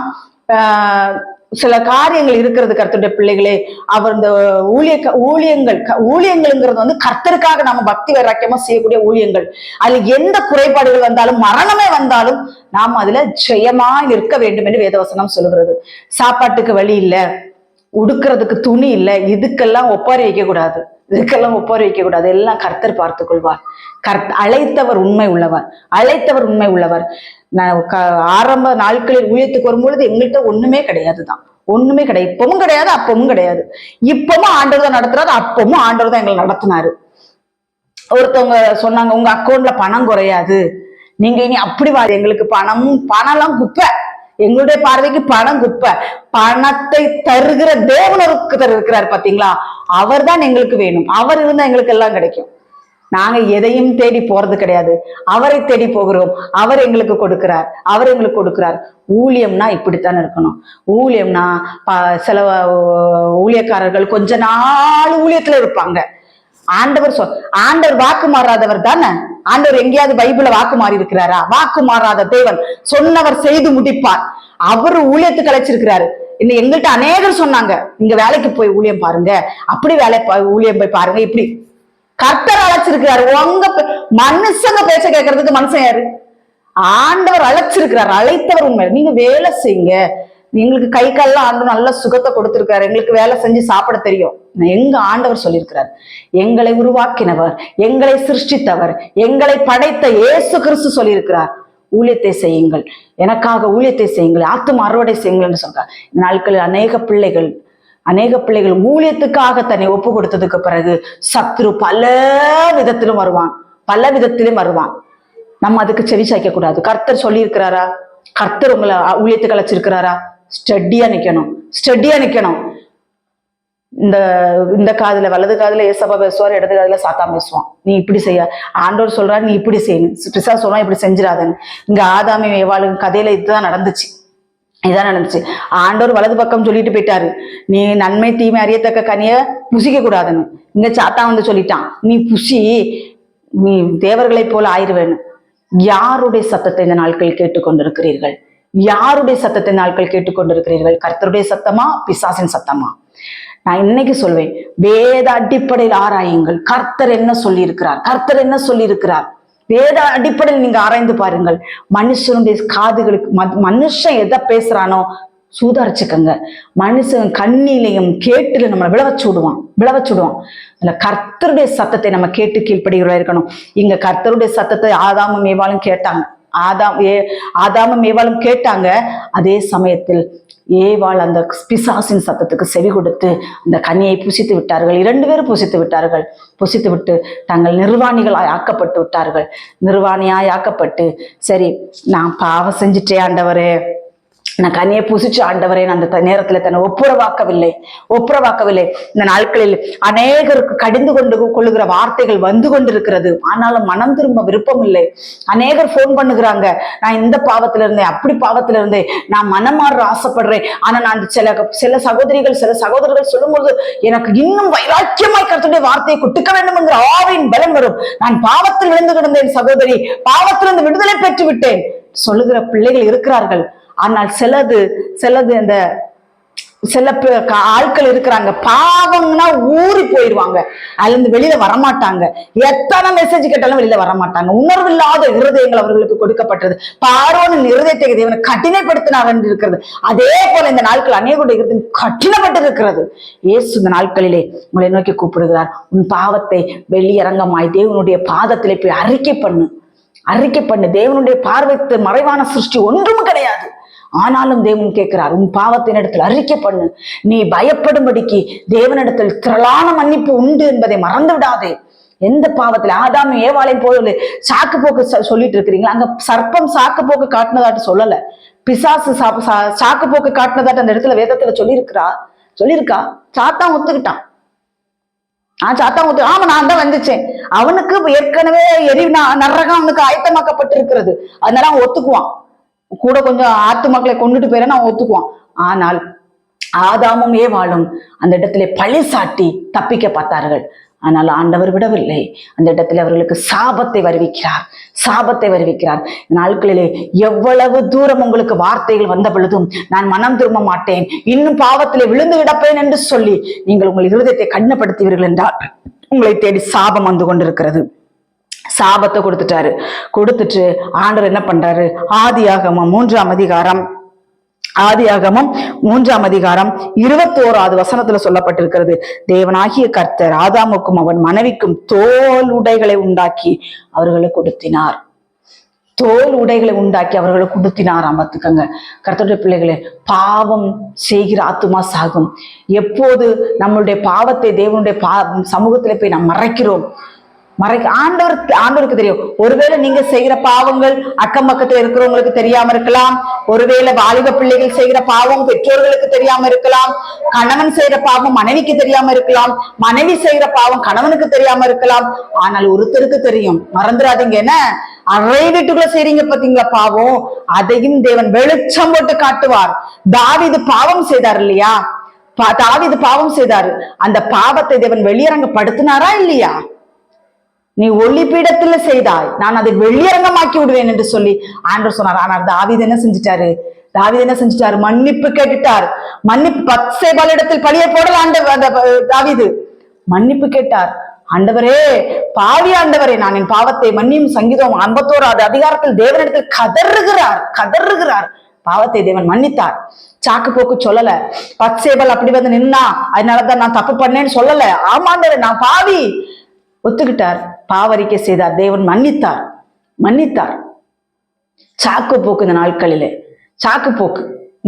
சில காரியங்கள் இருக்கிறது கர்த்தருடைய பிள்ளைகளே. அவர் இந்த ஊழியங்கள்ங்கிறது வந்து கர்த்தருக்காக நம்ம பக்தி வைராக்கியமா செய்யக்கூடிய ஊழியங்கள். அதுல எந்த குறைபாடுகள் வந்தாலும், மரணமே வந்தாலும் நாம் அதுல ஜெயமா நிற்க வேண்டும் என்று வேதவசனம் சொல்லுகிறது. சாப்பாட்டுக்கு வழி இல்ல, உடுக்கிறதுக்கு துணி இல்லை, இதுக்கெல்லாம் ஒப்பாரி வைக்க கூடாது. எல்லாம் கர்த்தர் பார்த்துக் கொள்வார். அழைத்தவர் உண்மை உள்ளவர். ஆரம்ப நாட்களில் ஊழியத்துக்கு வரும்பொழுது எங்கள்கிட்ட ஒண்ணுமே கிடையாதுதான். இப்பவும் கிடையாது, அப்பவும் கிடையாது. இப்பவும் ஆண்டவர் தான் நடத்துறாரு, அப்பவும் ஆண்டவர் தான் எங்களை நடத்தினாரு. ஒருத்தவங்க சொன்னாங்க, உங்க அக்கௌண்ட்ல பணம் குறையாது, நீங்க இனி அப்படி எங்களுக்கு பணம்லாம் குப்பை. எங்களுடைய பார்வைக்கு பணம் குப்பை. பணத்தை தருகிற தேவனருக்கு இருக்கிறார் பாத்தீங்களா, அவர் தான் எங்களுக்கு வேணும். அவர் இருந்தா எங்களுக்கு எல்லாம் கிடைக்கும். நாங்க எதையும் தேடி போறது கிடையாது, அவரை தேடி போகிறோம். அவர் எங்களுக்கு கொடுக்கிறார். ஊழியம்னா இப்படித்தான் இருக்கணும். ஊழியம்னா சில ஊழியக்காரர்கள் கொஞ்ச நாள் ஊழியத்துல இருப்பாங்க. ஆண்டவர் வாக்கு மாறாதவர் தானே. ஆண்டவர் எங்கேயாவது பைபிள வாக்கு மாறி இருக்கிறாரா? வாக்கு மாறாத தேவன், சொன்னவர் செய்து முடிப்பார். அவரு ஊழியத்துக்கு அழைச்சிருக்கிறாரு. இன்னும் எங்கள்கிட்ட அநேகர் சொன்னாங்க, இங்க வேலைக்கு போய் ஊழியம் பாருங்க, அப்படி ஊழியம் போய் பாருங்க. இப்படி கர்த்தர் அழைச்சிருக்கிறாரு. உங்க மனுஷங்க பேச்ச கேட்கறதுக்கு மனுஷன் யாரு? ஆண்டவர் அழைச்சிருக்கிறார். அழைத்தவர் உண்மை. நீங்க வேலை செய்யுங்க. எங்களுக்கு கை கால்லாம் ஆண்டு நல்ல சுகத்தை கொடுத்திருக்காரு, எங்களுக்கு வேலை செஞ்சு சாப்பிட தெரியும். எங்க ஆண்டவர் சொல்லியிருக்கிறார், எங்களை உருவாக்கினவர், எங்களை சிருஷ்டித்தவர், எங்களை படைத்த இயேசு கிறிஸ்து சொல்லியிருக்கிறார், ஊழியத்தை செய்யுங்கள், எனக்காக ஊழியத்தை செய்யுங்கள், ஆத்தும அறுவடை செய்யுங்கள் என்று சொல்றார். இந்த நாட்களில் அநேக பிள்ளைகள் ஊழியத்துக்காக தன்னை ஒப்பு கொடுத்ததுக்கு பிறகு சத்ரு பல விதத்திலும் வருவான். நம்ம அதுக்கு செவி சாய்க்க கூடாது. கர்த்தர் சொல்லி இருக்கிறாரா? கர்த்தர் உங்களை ஊழியத்துக்கு அழைச்சிருக்கிறாரா? ஸ்டெடியா நிக்கணும். இந்த காதுல, வலது காதுல ஏசப்பா பேசுவார், இடது காதுல சாத்தான் பேசுவான். நீ இப்படி செய்ய, ஆண்டவர் சொல்றாரு, நீ இப்படி செய்யணும். பிசா சொல்றான், இப்படி செஞ்சிடாதன்னு. இங்க ஆதாமி ஏவாளும் கதையில இதுதான் நடந்துச்சு. ஆண்டவர் வலது பக்கம் சொல்லிட்டு போயிட்டாரு, நீ நன்மை தீமை அறியத்தக்க கனிய புசிக்க கூடாதுன்னு. இங்க சாத்தான் வந்து சொல்லிட்டான், நீ புசி, நீ தேவர்களை போல ஆயிடுவேன்னு. யாருடைய சத்தத்தை இந்த நாட்கள் கேட்டுக்கொண்டிருக்கிறீர்கள்? கர்த்தருடைய சத்தமா, பிசாசின் சத்தமா? நான் இன்னைக்கு சொல்வேன், வேத அடிப்படையில் ஆராயுங்கள். கர்த்தர் என்ன சொல்லியிருக்கிறார்? வேத அடிப்படையில் நீங்க ஆராய்ந்து பாருங்கள். மனுஷனுடைய காதுகளுக்கு, மனுஷன் எதை பேசுறானோ சூதாரிச்சுக்கங்க. மனுஷன் கண்ணிலையும் கேட்டுல நம்ம விளவச்சு விடுவான். இல்ல, கர்த்தருடைய சத்தத்தை நம்ம கேட்டு கீழ்ப்படுகிறவர்களா இருக்கணும். இங்க கர்த்தருடைய சத்தத்தை ஆதாமும் ஏவாளும் கேட்டாங்க. ஆதாமும் ஏவாளும் கேட்டாங்க. அதே சமயத்தில் ஏவாள் அந்த பிசாசின் சத்தத்துக்கு செவி கொடுத்து அந்த கனியை புசித்து விட்டார்கள். 2 பேரும் புசித்து விட்டு தங்கள் நிர்வாணிகளாய் ஆக்கப்பட்டு, சரி, நான் பாவம் செஞ்சுட்டேன் ஆண்டவரே, நான் கனியை புசிச்சு ஆண்டவரே, நான் அந்த நேரத்துல தன்னை ஒப்புரவாக்கவில்லை. இந்த நாட்களில் அநேகருக்கு கடிந்து கொள்ளுகிற வார்த்தைகள் வந்து கொண்டிருக்கிறது. ஆனாலும் மனம் திரும்ப விருப்பம் இல்லை. அநேகர் போன் பண்ணுகிறாங்க, நான் இந்த பாவத்துல இருந்தேன், அப்படி பாவத்துல இருந்தேன், நான் மனமாற ஆசைப்படுறேன். ஆனா நான் சில சகோதரர்கள் சொல்லும்போது எனக்கு இன்னும் வைராக்கியமாய் கர்த்தருடைய வார்த்தையை கொட்டுக்க வேண்டும் என்கிற ஆவின் பலம் வரும். நான் பாவத்தில் விழுந்து கிடந்தேன் சகோதரி, பாவத்திலிருந்து விடுதலை பெற்று விட்டேன் சொல்லுகிற பிள்ளைகள் இருக்கிறார்கள். ஆனால் சிலது இந்த சில ஆட்கள் இருக்கிறாங்க, பாவம்னா ஊறி போயிருவாங்க, அதுல இருந்து வெளியில வரமாட்டாங்க. எத்தனை மெசேஜ் கேட்டாலும் வெளியில வரமாட்டாங்க. உணர்வில்லாத இருதயங்கள் அவர்களுக்கு கொடுக்கப்பட்டது. பார்வோனின் இருதயத்தை தேவன் கடினப்படுத்தினார் என்று இருக்கிறது. அதே போல இந்த நாட்கள் அநேகருடைய இருதயம் கடினப்பட்டு இருக்கிறது. இயேசு இந்த நாட்களிலே உங்களை நோக்கி கூப்பிடுகிறார். உன் பாவத்தை வெளியரங்கமாய் தேவனுடைய பாதத்திலே போய் அறிக்கை பண்ணு. தேவனுடைய பார்வைக்கு மறைவான சிருஷ்டி ஒன்றும் கிடையாது. ஆனாலும் தேவன் கேட்கிறார், உன் பாவத்தின் இடத்தில் அறிக்கை பண்ணு. நீ பயப்படும்படிக்கு தேவனிடத்தில் திரளான மன்னிப்பு உண்டு என்பதை மறந்து விடாதே. எந்த பாவத்துல ஆதாம் ஏவாளையும் போல சாக்கு போக்கு சொல்லிட்டு இருக்கிறீங்களா? அங்க சர்ப்பம் சாக்கு போக்கு காட்டினதாட்டு சொல்லல, பிசாசு சாக்கு போக்கு காட்டினதாட்டு அந்த இடத்துல வேதத்துல சொல்லியிருக்கா. சாத்தான் ஒத்துக்கிட்டான். ஆமா, நான் தான் வந்துச்சேன். அவனுக்கு ஏற்கனவே நரகம் அவனுக்கு ஆயத்தமாக்கப்பட்டிருக்கிறது. அதனால அவன் ஒத்துக்குவான். கூட கொஞ்சம் ஆத்து மக்களை கொண்டுட்டு போயிடன்னு அவன் ஒத்துக்குவான். ஆனால் ஆதாமும் ஏவாளும் அந்த இடத்திலே பழி சாட்டி தப்பிக்க பார்த்தார்கள். ஆனால் ஆண்டவர் விடவில்லை. அந்த இடத்துல அவர்களுக்கு சாபத்தை வருவிக்கிறார். நாட்களிலே எவ்வளவு தூரம் உங்களுக்கு வார்த்தைகள் வந்த பொழுதும் நான் மனம் திரும்ப மாட்டேன், இன்னும் பாவத்திலே விழுந்து கிடப்பேன் என்று சொல்லி நீங்கள் உங்கள் இருதயத்தை கடினப்படுத்துவீர்கள் என்றால் உங்களை தேடி சாபம் வந்து கொண்டிருக்கிறது. சாபத்தை கொடுத்துட்டு ஆண்டவர் என்ன பண்றாரு? ஆதியாகமம் 3ஆம் அதிகாரம் 21வது வசனத்துல சொல்லப்பட்டிருக்கிறது. தேவனாகிய கர்த்தர் ஆதாமுக்கும் அவன் மனைவிக்கும் தோல் உடைகளை உண்டாக்கி அவர்களுக்கு கொடுத்தினாராம். பார்த்துக்கங்க கர்த்தருடைய பிள்ளைகளே, பாவம் செய்கிற ஆத்துமா சாகும். எப்போது நம்மளுடைய பாவத்தை தேவனுடைய சமூகத்திலே போய் நாம் மறைக்கிறோம், ஆண்டவருக்கு தெரியும். ஒருவேளை நீங்க செய்கிற பாவங்கள் அக்கம் பக்கத்துல இருக்கிறவங்களுக்கு தெரியாம இருக்கலாம். ஒருவேளை வாலிப பிள்ளைகள் செய்கிற பாவம் பெற்றோர்களுக்கு தெரியாம இருக்கலாம். கணவன் செய்யற பாவம் மனைவிக்கு தெரியாம இருக்கலாம். மனைவி செய்யற பாவம் கணவனுக்கு தெரியாம இருக்கலாம். ஆனால் ஒருத்தருக்கு தெரியும். மறந்துடாதீங்க. என்ன அறை வீட்டுக்குள்ள செய்றீங்க பாத்தீங்களா பாவம், அதையும் தேவன் வெளிச்சம் போட்டு காட்டுவார். தாவீது பாவம் செய்தார் இல்லையா? தாவீது பாவம் செய்தாரு. அந்த பாவத்தை தேவன் வெளியரங்கப்படுத்தினாரா இல்லையா? நீ ஒளிப்பீடத்துல செய்தாய், நான் அதை வெளியரங்கமாக்கி விடுவேன் என்று சொல்லி ஆண்டவர் சொன்னார். ஆனால் தாவீது என்ன செஞ்சிட்டாரு? மன்னிப்பு கேட்டுட்டார். பத்சேபாளிடத்தில் பழியை போடல தாவீது மன்னிப்பு கேட்டார். ஆண்டவரே, பாவி ஆண்டவரே, நான் என் பாவத்தை மன்னியும். சங்கீதம் 51வது அதிகாரத்தில் தேவனிடத்தில் கதறுகிறார். பாவத்தை தேவன் மன்னித்தார். சாக்கு போக்கு சொல்லல. பத்சேபாள் அப்படி வந்து நின்னா அதனாலதான் நான் தப்பு பண்ணேன்னு சொல்லல. ஆமாண்டவரே, நான் பாவி ஒத்துக்கிட்டார். பாவரிக்கை செய்தார். தேவன் மன்னித்தார். சாக்கு போக்கு இந்த நாட்களிலே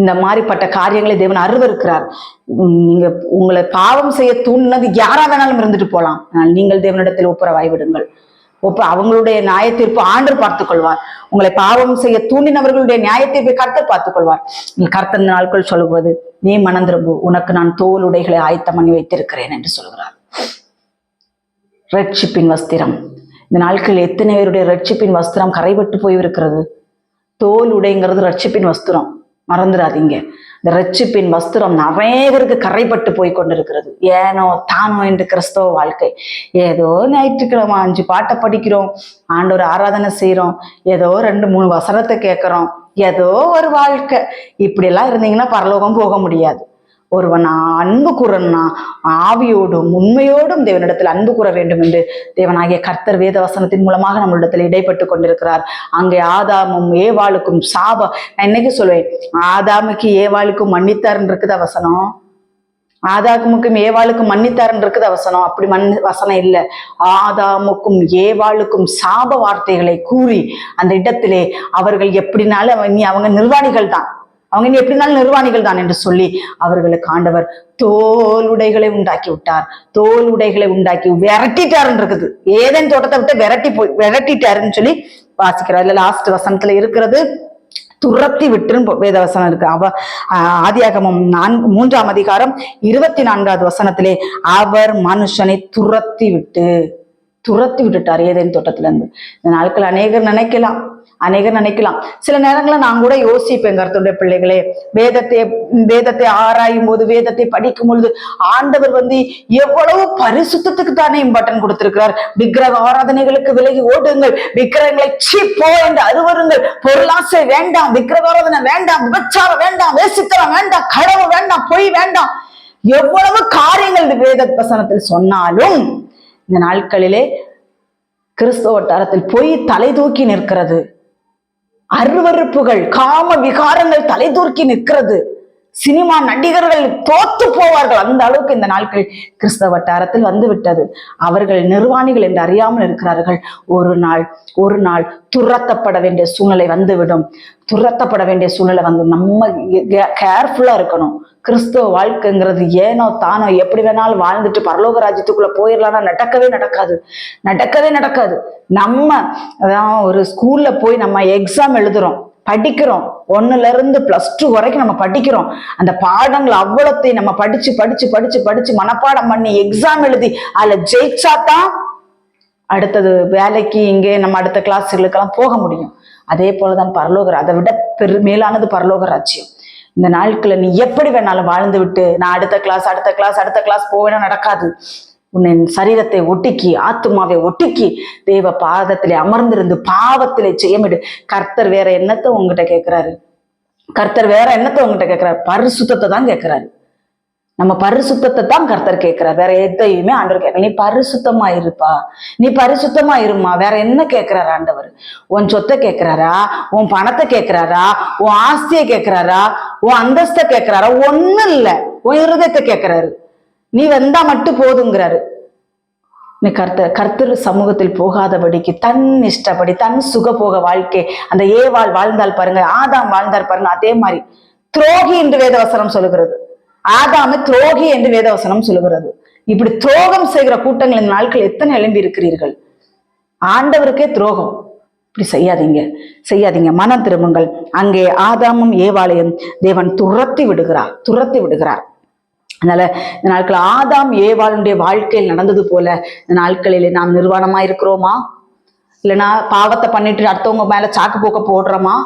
இந்த மாதிரிப்பட்ட காரியங்களை தேவன் அருவருக்கிறார். நீங்க உங்களை பாவம் செய்ய தூண்டினது யாரா வேணாலும் இருந்துட்டு போலாம். ஆனால் நீங்கள் தேவனிடத்தில் ஒப்புரவாய் விடுங்கள். அவங்களுடைய நியாயத்தீர்ப்பு ஆண்டவர் பார்த்துக் கொள்வார். உங்களை பாவம் செய்ய தூண்டினவர்களுடைய நியாயத்தீர்ப்பை கர்த்தர் பார்த்துக் கொள்வார். கர்த்தர் இந்த நாட்கள் சொல்லுவது, நீ மனம் திரும்பு, உனக்கு நான் தோல் உடைகளை ஆயத்தம் பண்ணி வைத்திருக்கிறேன் என்று சொல்கிறார். ரட்சிப்பின் வஸ்திரம். இந்த நாட்கள் எத்தனை பேருடைய ரட்சிப்பின் வஸ்திரம் கரைபட்டு போயிருக்கிறது. தோல் உடைங்கிறது ரட்சிப்பின் வஸ்திரம், மறந்துடாதீங்க. இந்த ரட்சிப்பின் வஸ்திரம் நிறைய பேருக்கு கரைபட்டு போய் கொண்டிருக்கிறது. ஏனோ தானோ என்று கிறிஸ்தவ வாழ்க்கை. ஏதோ ஞாயிற்றுக்கிழமை 5 பாட்டை படிக்கிறோம், ஆண்டவர் ஆராதனை செய்யறோம், ஏதோ 2-3 வசனத்தை கேட்கிறோம், ஏதோ ஒரு வாழ்க்கை. இப்படி எல்லாம் இருந்தீங்கன்னா பரலோகம் போக முடியாது. ஒருவன் அன்பு கூறன்னா ஆவியோடும் உண்மையோடும் தேவனிடத்தில் அன்பு கூற வேண்டும் என்று தேவனாகிய கர்த்தர் வேத வசனத்தின் மூலமாக நம்மளிடத்தில் இடைப்பட்டு கொண்டிருக்கிறார். அங்கே ஆதாமும் ஏவாளுக்கும் நான் இன்னைக்கு சொல்வேன், ஆதாமுக்கு ஏவாளுக்கும் மன்னித்தாருன்னு இருக்குது வசனம். ஆதாமுக்கும் ஏவாளுக்கும் மன்னித்தாருன்னு இருக்குது வசனம். அப்படி வசனம் இல்லை. ஆதாமுக்கும் ஏவாளுக்கும் சாப வார்த்தைகளை கூறி அந்த இடத்திலே அவர்கள் எப்படினாலும் அவங்க நிர்வாணிகள் தான் என்று சொல்லி அவர்களுக்கு ஆண்டவர் தோல் உடைகளை உண்டாக்கி விட்டார். தோல் உடைகளை உண்டாக்கி விரட்டிட்டாருன்னு இருக்குது. ஏதேன் தோட்டத்தை விட்டு விரட்டிட்டாருன்னு சொல்லி வாசிக்கிறார். இல்ல லாஸ்ட் வசனத்துல இருக்கிறது துரத்தி விட்டுன்னு வேதவசனம் இருக்கு. ஆதியாகமம் 3ஆம் அதிகாரம் 24வது வசனத்திலே அவர் மனுஷனை துரத்தி விட்டு துரத்தி விட்டுட்டார் ஏதேன் தோட்டத்துல இருந்து. இந்த நாட்கள் அநேகர் நினைக்கலாம். சில நேரங்களில் நான் கூட யோசிப்பேன், கர்த்தருடைய பிள்ளைகளே, வேதத்தை ஆராயும் போது, வேதத்தை படிக்கும் பொழுது ஆண்டவர் எவ்வளவு பரிசுத்தத்துக்கு தானே இம்பார்ட்டன் கொடுத்திருக்கிறார். விக்கிரக ஆராதனைகளுக்கு விலகி ஓடுங்கள், விக்கிரகங்களை சீப்போ என்று அருவருங்கள், பொருளாசை வேண்டாம், விக்கிரக ஆராதனை வேண்டாம், விபச்சாரம் வேண்டாம், வேசித்தனம் வேண்டாம், களவு வேண்டாம், பொய் வேண்டாம், எவ்வளவு காரியங்கள் இந்த வேத வசனத்தில் சொன்னாலும் இந்த நாட்களிலே கிறிஸ்தவ வட்டாரத்தில் பொய் தலை தூக்கி நிற்கிறது. அருவருப்புகள், காம விகாரங்கள் தலை தூக்கி நிற்கிறது. சினிமா நடிகர்கள் தோத்து போவார்கள். அந்த அளவுக்கு இந்த நாட்கள் கிறிஸ்தவ வட்டாரத்தில் வந்து விட்டது. அவர்கள் நிர்வாணிகள் என்று அறியாமல் இருக்கிறார்கள். ஒரு நாள் துரத்தப்பட வேண்டிய சூழ்நிலை வந்துவிடும். நம்ம கேர்ஃபுல்லா இருக்கணும். கிறிஸ்தவ வாழ்க்கைங்கிறது ஏனோ தானோ எப்படி வேணாலும் வாழ்ந்துட்டு பரலோக ராஜ்யத்துக்குள்ள போயிடலாம்னா நடக்கவே நடக்காது. நம்ம அதான் ஒரு ஸ்கூல்ல போய் நம்ம எக்ஸாம் எழுதுறோம், படிக்கிறோம், 1ல இருந்து +2 வரைக்கும் நம்ம படிக்கிறோம். அந்த பாடங்கள் அவ்வளோத்தையும் நம்ம படிச்சு மனப்பாடம் பண்ணி எக்ஸாம் எழுதி அதுல ஜெயிச்சாதான் அடுத்தது வேலைக்கு இங்கே நம்ம அடுத்த கிளாஸ்களுக்கெல்லாம் போக முடியும். அதே போலதான் அதை விட மேலானது பரலோக ராஜ்யம். இந்த நாட்களை நீ எப்படி வேணாலும் வாழ்ந்து விட்டு நான் அடுத்த கிளாஸ் போவேன்னா நடக்காது. உன்னின் சரீரத்தை ஒட்டிக்கி, ஆத்துமாவை ஒட்டிக்கி தேவ பாதத்திலே அமர்ந்திருந்து பாவத்திலே செய்யமிடு. கர்த்தர் வேற என்னத்தை உங்ககிட்ட கேட்கிறாரு? பரிசுத்தத்தை தான் கேட்கிறாரு. நம்ம பரிசுத்தத்தை தான் கர்த்தர் கேட்கிறார். வேற எதையுமே ஆண்டவர் கேட்கல. நீ பரிசுத்தமா இருப்பா, நீ பரிசுத்தமா இருமா. வேற என்ன கேட்கிறாரு ஆண்டவர்? உன் சொத்தை கேட்கிறாரா? உன் பணத்தை கேட்கிறாரா? உன் ஆஸ்தியை கேட்கிறாரா? உன் அந்தஸ்தை கேட்கிறாரா? ஒண்ணும் இல்ல, உன் இருதயத்தை கேட்கிறாரு. நீ வந்தா மட்டும் போதுங்கிறாரு. நீ கர்த்தர் சமூகத்தில் போகாதபடிக்கு தன் இஷ்டப்படி தன் சுகபோக வாழ்க்கை அந்த ஏவாள் வாழ்ந்தால் பாருங்க, ஆதாம் வாழ்ந்தார் பாருங்க, அதே மாதிரி துரோகி என்று வேதவசனம் சொல்லுகிறது. ஆதாமை துரோகி என்று வேதவசனம் சொல்லுகிறது. இப்படி துரோகம் செய்கிற கூட்டங்கள் இந்த நாட்கள் எத்தனை எழும்பி இருக்கிறீர்கள். ஆண்டவருக்கே துரோகம். இப்படி செய்யாதீங்க, மனம் திரும்புங்கள். அங்கே ஆதாமும் ஏவாளையும் தேவன் துரத்தி விடுகிறார். அதனால இந்த நாட்கள் ஆதாம் ஏவாளுடைய வாழ்க்கையில் நடந்தது போல இந்த நாட்களிலே நாம் நிர்வாணமா இருக்கிறோமா? இல்லைன்னா பாவத்தை பண்ணிட்டு அடுத்தவங்க மேல சாக்கு போக்க போடுறோமா?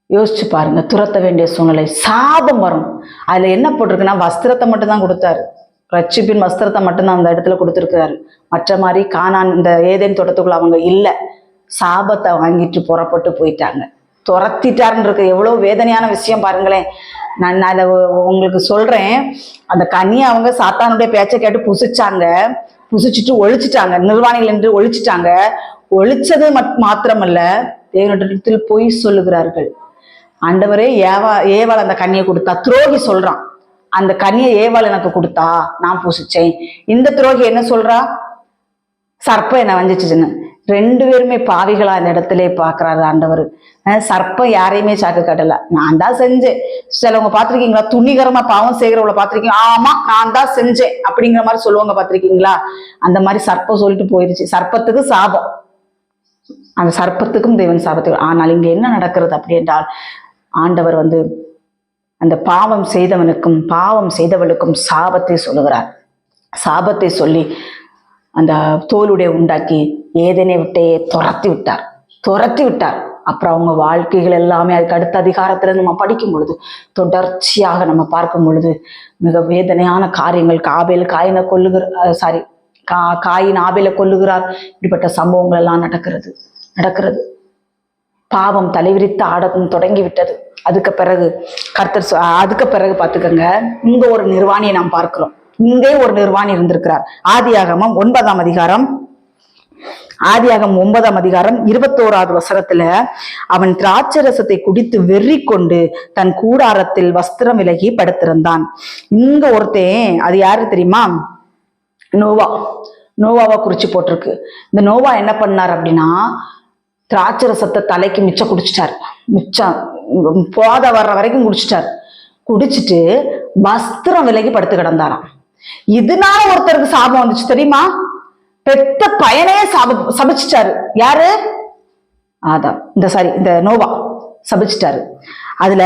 யோசிச்சு பாருங்க. துரத்த வேண்டிய சூழ்நிலை, சாபம் வரும். அதுல என்ன போட்டிருக்குன்னா, வஸ்திரத்தை மட்டும்தான் கொடுத்தாரு. ரட்சிப்பின் வஸ்திரத்தை மட்டும்தான் அந்த இடத்துல கொடுத்துருக்கிறாரு. மற்ற மாதிரி கானான் இந்த ஏதேன் தோட்டத்துக்குள்ள அவங்க இல்லை. சாபத்தை வாங்கிட்டு புறப்பட்டு போயிட்டாங்க. துரத்திட்டாருன்றது எவ்வளவு வேதனையான விஷயம் பாருங்களேன். நான் அதை உங்களுக்கு சொல்றேன். அந்த கன்னியை அவங்க சாத்தானுடைய பேச்சை கேட்டு புசிச்சுட்டு ஒழிச்சிட்டாங்க. நிர்வாணிகள் என்று ஒழிச்சிட்டாங்க. ஒழிச்சது மாத்திரமல்ல, தேவனிடத்தில் பொய் சொல்லுகிறார்கள். ஆண்டவரே ஏவாள் அந்த கன்னியை கொடுத்தா. துரோகி சொல்றான், அந்த கன்னியை ஏவாள் எனக்கு கொடுத்தா, நான் பூசிச்சேன். இந்த துரோகி என்ன சொல்றா? சர்ப்பம் என்ன வஞ்சிச்சுன்னு. 2 பேருமே பாவிகளா அந்த இடத்துல பாக்குறாரு ஆண்டவர். சர்ப்பம் யாரையுமே சாக்கு காட்டல. நான் தான் செஞ்சேன். சிலவங்க பாத்திருக்கீங்களா? துணிகரமா பாவம் செய்கிறவங்கள பாத்திருக்கீங்க. ஆமா, நான் தான் செஞ்சேன் அப்படிங்கிற மாதிரி சொல்லுவாங்க, பாத்திருக்கீங்களா? அந்த மாதிரி சர்ப்பம் சொல்லிட்டு போயிருச்சு. சர்ப்பத்துக்கு சாபம், அந்த சர்ப்பத்துக்கும் தேவன் சாபத்துக்கு. ஆனால் இங்க என்ன நடக்கிறது அப்படி என்றால், ஆண்டவர் அந்த பாவம் செய்தவனுக்கும் பாவம் செய்தவளுக்கும் சாபத்தை சொல்லுகிறார். சாபத்தை சொல்லி அந்த தோலுடைய உண்டாக்கி ஏதேனை விட்டே துரத்தி விட்டார். அப்புறம் அவங்க வாழ்க்கைகள் எல்லாமே அதுக்கு அடுத்த அதிகாரத்துல நம்ம படிக்கும் பொழுது, தொடர்ச்சியாக நம்ம பார்க்கும் பொழுது மிக வேதனையான காரியங்கள். காயின் ஆபேலை கொல்லுகிறார். இப்படிப்பட்ட சம்பவங்கள் எல்லாம் நடக்கிறது. பாவம் தலைவிரித்து ஆடவும் தொடங்கி விட்டது. அதுக்கு பிறகு பார்த்துக்கங்க, இங்க ஒரு நிர்வாணியை நாம் பார்க்கிறோம். இங்கே ஒரு நிர்வாணி இருந்திருக்கிறார். ஆதியாகமம் 9ஆம் அதிகாரம் 21வது வசனத்துல, அவன் திராட்சரசத்தை குடித்து வெறி கொண்டு தன் கூடாரத்தில் வஸ்திரம் விலகி படுத்திருந்தான். இங்க ஒருத்தன், அது யாரு தெரியுமா? நோவாவை குறிச்சு போட்டிருக்கு. இந்த நோவா என்ன பண்ணார் அப்படின்னா, திராட்சரசத்தை தலைக்கு மிச்சம் குடிச்சிட்டார். போத வர்ற வரைக்கும் குடிச்சிட்டு வஸ்திரம் விலகி படுத்து கிடந்தாராம். இதனால ஒருத்தருக்கு சாபம் வந்துச்சு தெரியுமா? பெத்த பையனையே சபிச்சிட்டாரு. யாரு? ஆதாம். இந்த நோவா சபிச்சிட்டாரு. அதுல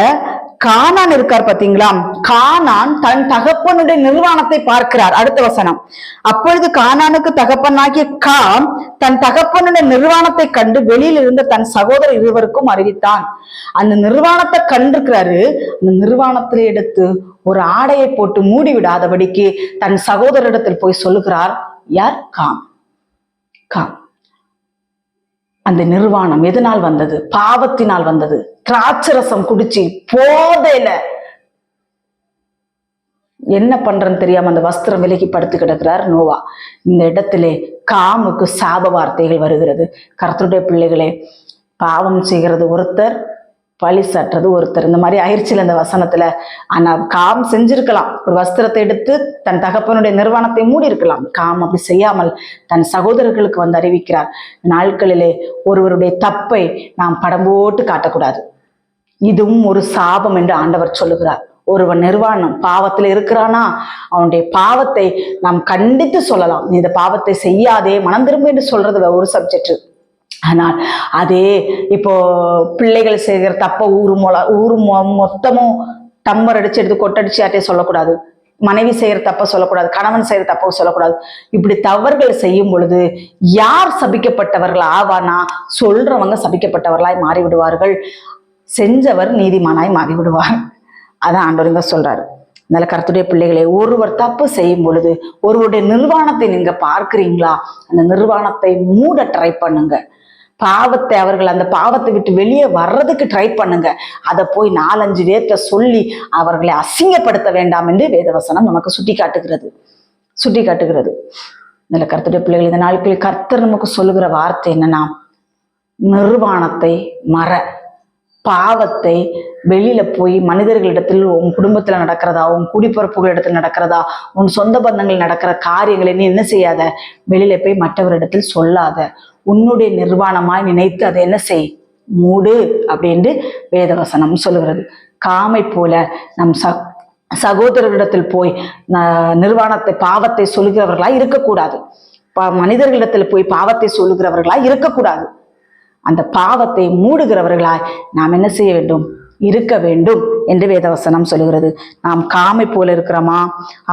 கானான் இருக்கார் பாத்தீங்களா, கானான் தன் தகப்பனுடைய நிர்வாணத்தை பார்க்கிறார். அடுத்த வசனம், அப்பொழுது கானானுக்கு தகப்பனாகிய காம் தன் தகப்பனுடைய நிர்வாணத்தை கண்டு வெளியில் இருந்த தன் சகோதரர் இருவருக்கும் அறிவித்தான். அந்த நிர்வாணத்தை கண்டிருக்கிறாரு. அந்த நிர்வாணத்திலே எடுத்து ஒரு ஆடையை போட்டு மூடி விடாதபடிக்கு தன் சகோதரிடத்தில் போய் சொல்லுகிறார். யார்? காம். காம். அந்த நிர்வாணம் எதனால் வந்தது? பாவத்தினால் வந்தது. திராட்சரசம் குடிச்சு போதையில என்ன பண்றன்னு தெரியாம அந்த வஸ்திரம் விலகி படுத்து கிடக்கிறார் நோவா. இந்த இடத்திலே காமுக்கு சாப வார்த்தைகள் வருகிறது. கர்த்தருடைய பிள்ளைகளே, பாவம் செய்கிறது ஒருத்தர், பழி சற்றது ஒருத்தர். இந்த மாதிரி ஆயிடுச்சுல இந்த வசனத்துல. ஆனா காம் செஞ்சிருக்கலாம், ஒரு வஸ்திரத்தை எடுத்து தன் தகப்பனுடைய நிர்வாணத்தை மூடி இருக்கலாம். காம் அப்படி செய்யாமல் தன் சகோதரர்களுக்கு வந்து அறிவிக்கிறார். நாட்களிலே ஒருவருடைய தப்பை நாம் படம் போட்டு காட்டக்கூடாது. இதுவும் ஒரு சாபம் என்று ஆண்டவர் சொல்லுகிறார். ஒருவன் நிர்வாணம் பாவத்துல இருக்கிறானா, அவனுடைய பாவத்தை நாம் கண்டித்து சொல்லலாம். நீ இந்த பாவத்தை செய்யாதே, மனம் திரும்ப என்று சொல்றது ஒரு சப்ஜெக்ட். ஆனால் அதே இப்போ பிள்ளைகள் செய்கிற தப்ப ஊரு மொத்தமும் டம்பர் அடிச்சு எடுத்து கொட்டடிச்சு யார்ட்டையும் சொல்லக்கூடாது. மனைவி செய்யற தப்ப சொல்லக்கூடாது, கணவன் செய்யற தப்ப சொல்லக்கூடாது. இப்படி தவறுகள் செய்யும் பொழுது யார் சபிக்கப்பட்டவர்கள் ஆவானா? சொல்றவங்க சபிக்கப்பட்டவர்களாய் மாறிவிடுவார்கள், செஞ்சவர் நீதிமானாய் மாறிவிடுவார். அதான் ஆண்டவருங்க சொல்றாரு. அதனால கர்த்தருடைய பிள்ளைகளை, ஒருவர் தப்பு செய்யும் பொழுது ஒருவருடைய நிர்வாணத்தை நீங்க பார்க்கிறீங்களா, அந்த நிர்வாணத்தை மூட ட்ரை பண்ணுங்க. பாவத்தை அவர்கள் அந்த பாவத்தை விட்டு வெளியே வர்றதுக்கு ட்ரை பண்ணுங்க. அதை போய் 4-5 பேர்த்த சொல்லி அவர்களை அசிங்கப்படுத்த வேண்டாம் என்று வேதவசனம் நமக்கு சுட்டி காட்டுகிறது. இதுல கர்த்தருடைய பிள்ளைகள், இந்த நாட்களில் கர்த்தர் நமக்கு சொல்லுகிற வார்த்தை என்னன்னா, நிர்வாணத்தை மற. பாவத்தை வெளியில போய் மனிதர்களிடத்தில், உன் குடும்பத்துல நடக்கிறதா, உன் குடிப்பரப்புகளிடத்தில் நடக்கிறதா, உன் சொந்த பந்தங்கள் நடக்கிற காரியங்களை நீ என்ன செய்யாத, வெளியில போய் மற்றவரிடத்தில் சொல்லாத. உன்னுடைய நிர்வாணமாய் நினைத்து அதை என்ன செய், மூடு அப்படின்ட்டு வேதவசனம் சொல்லுகிறது. காமை போல நம் சகோதரர்களிடத்தில் போய் நிர்வாணத்தை பாவத்தை சொல்லுகிறவர்களாய் இருக்கக்கூடாது. மனிதர்களிடத்தில் போய் பாவத்தை சொல்லுகிறவர்களாய் இருக்கக்கூடாது. அந்த பாவத்தை மூடுகிறவர்களாய் நாம் என்ன செய்ய வேண்டும், இருக்க வேண்டும் என்று வேதவசனம் சொல்லுகிறது. நாம் காமை போல இருக்கிறோமா,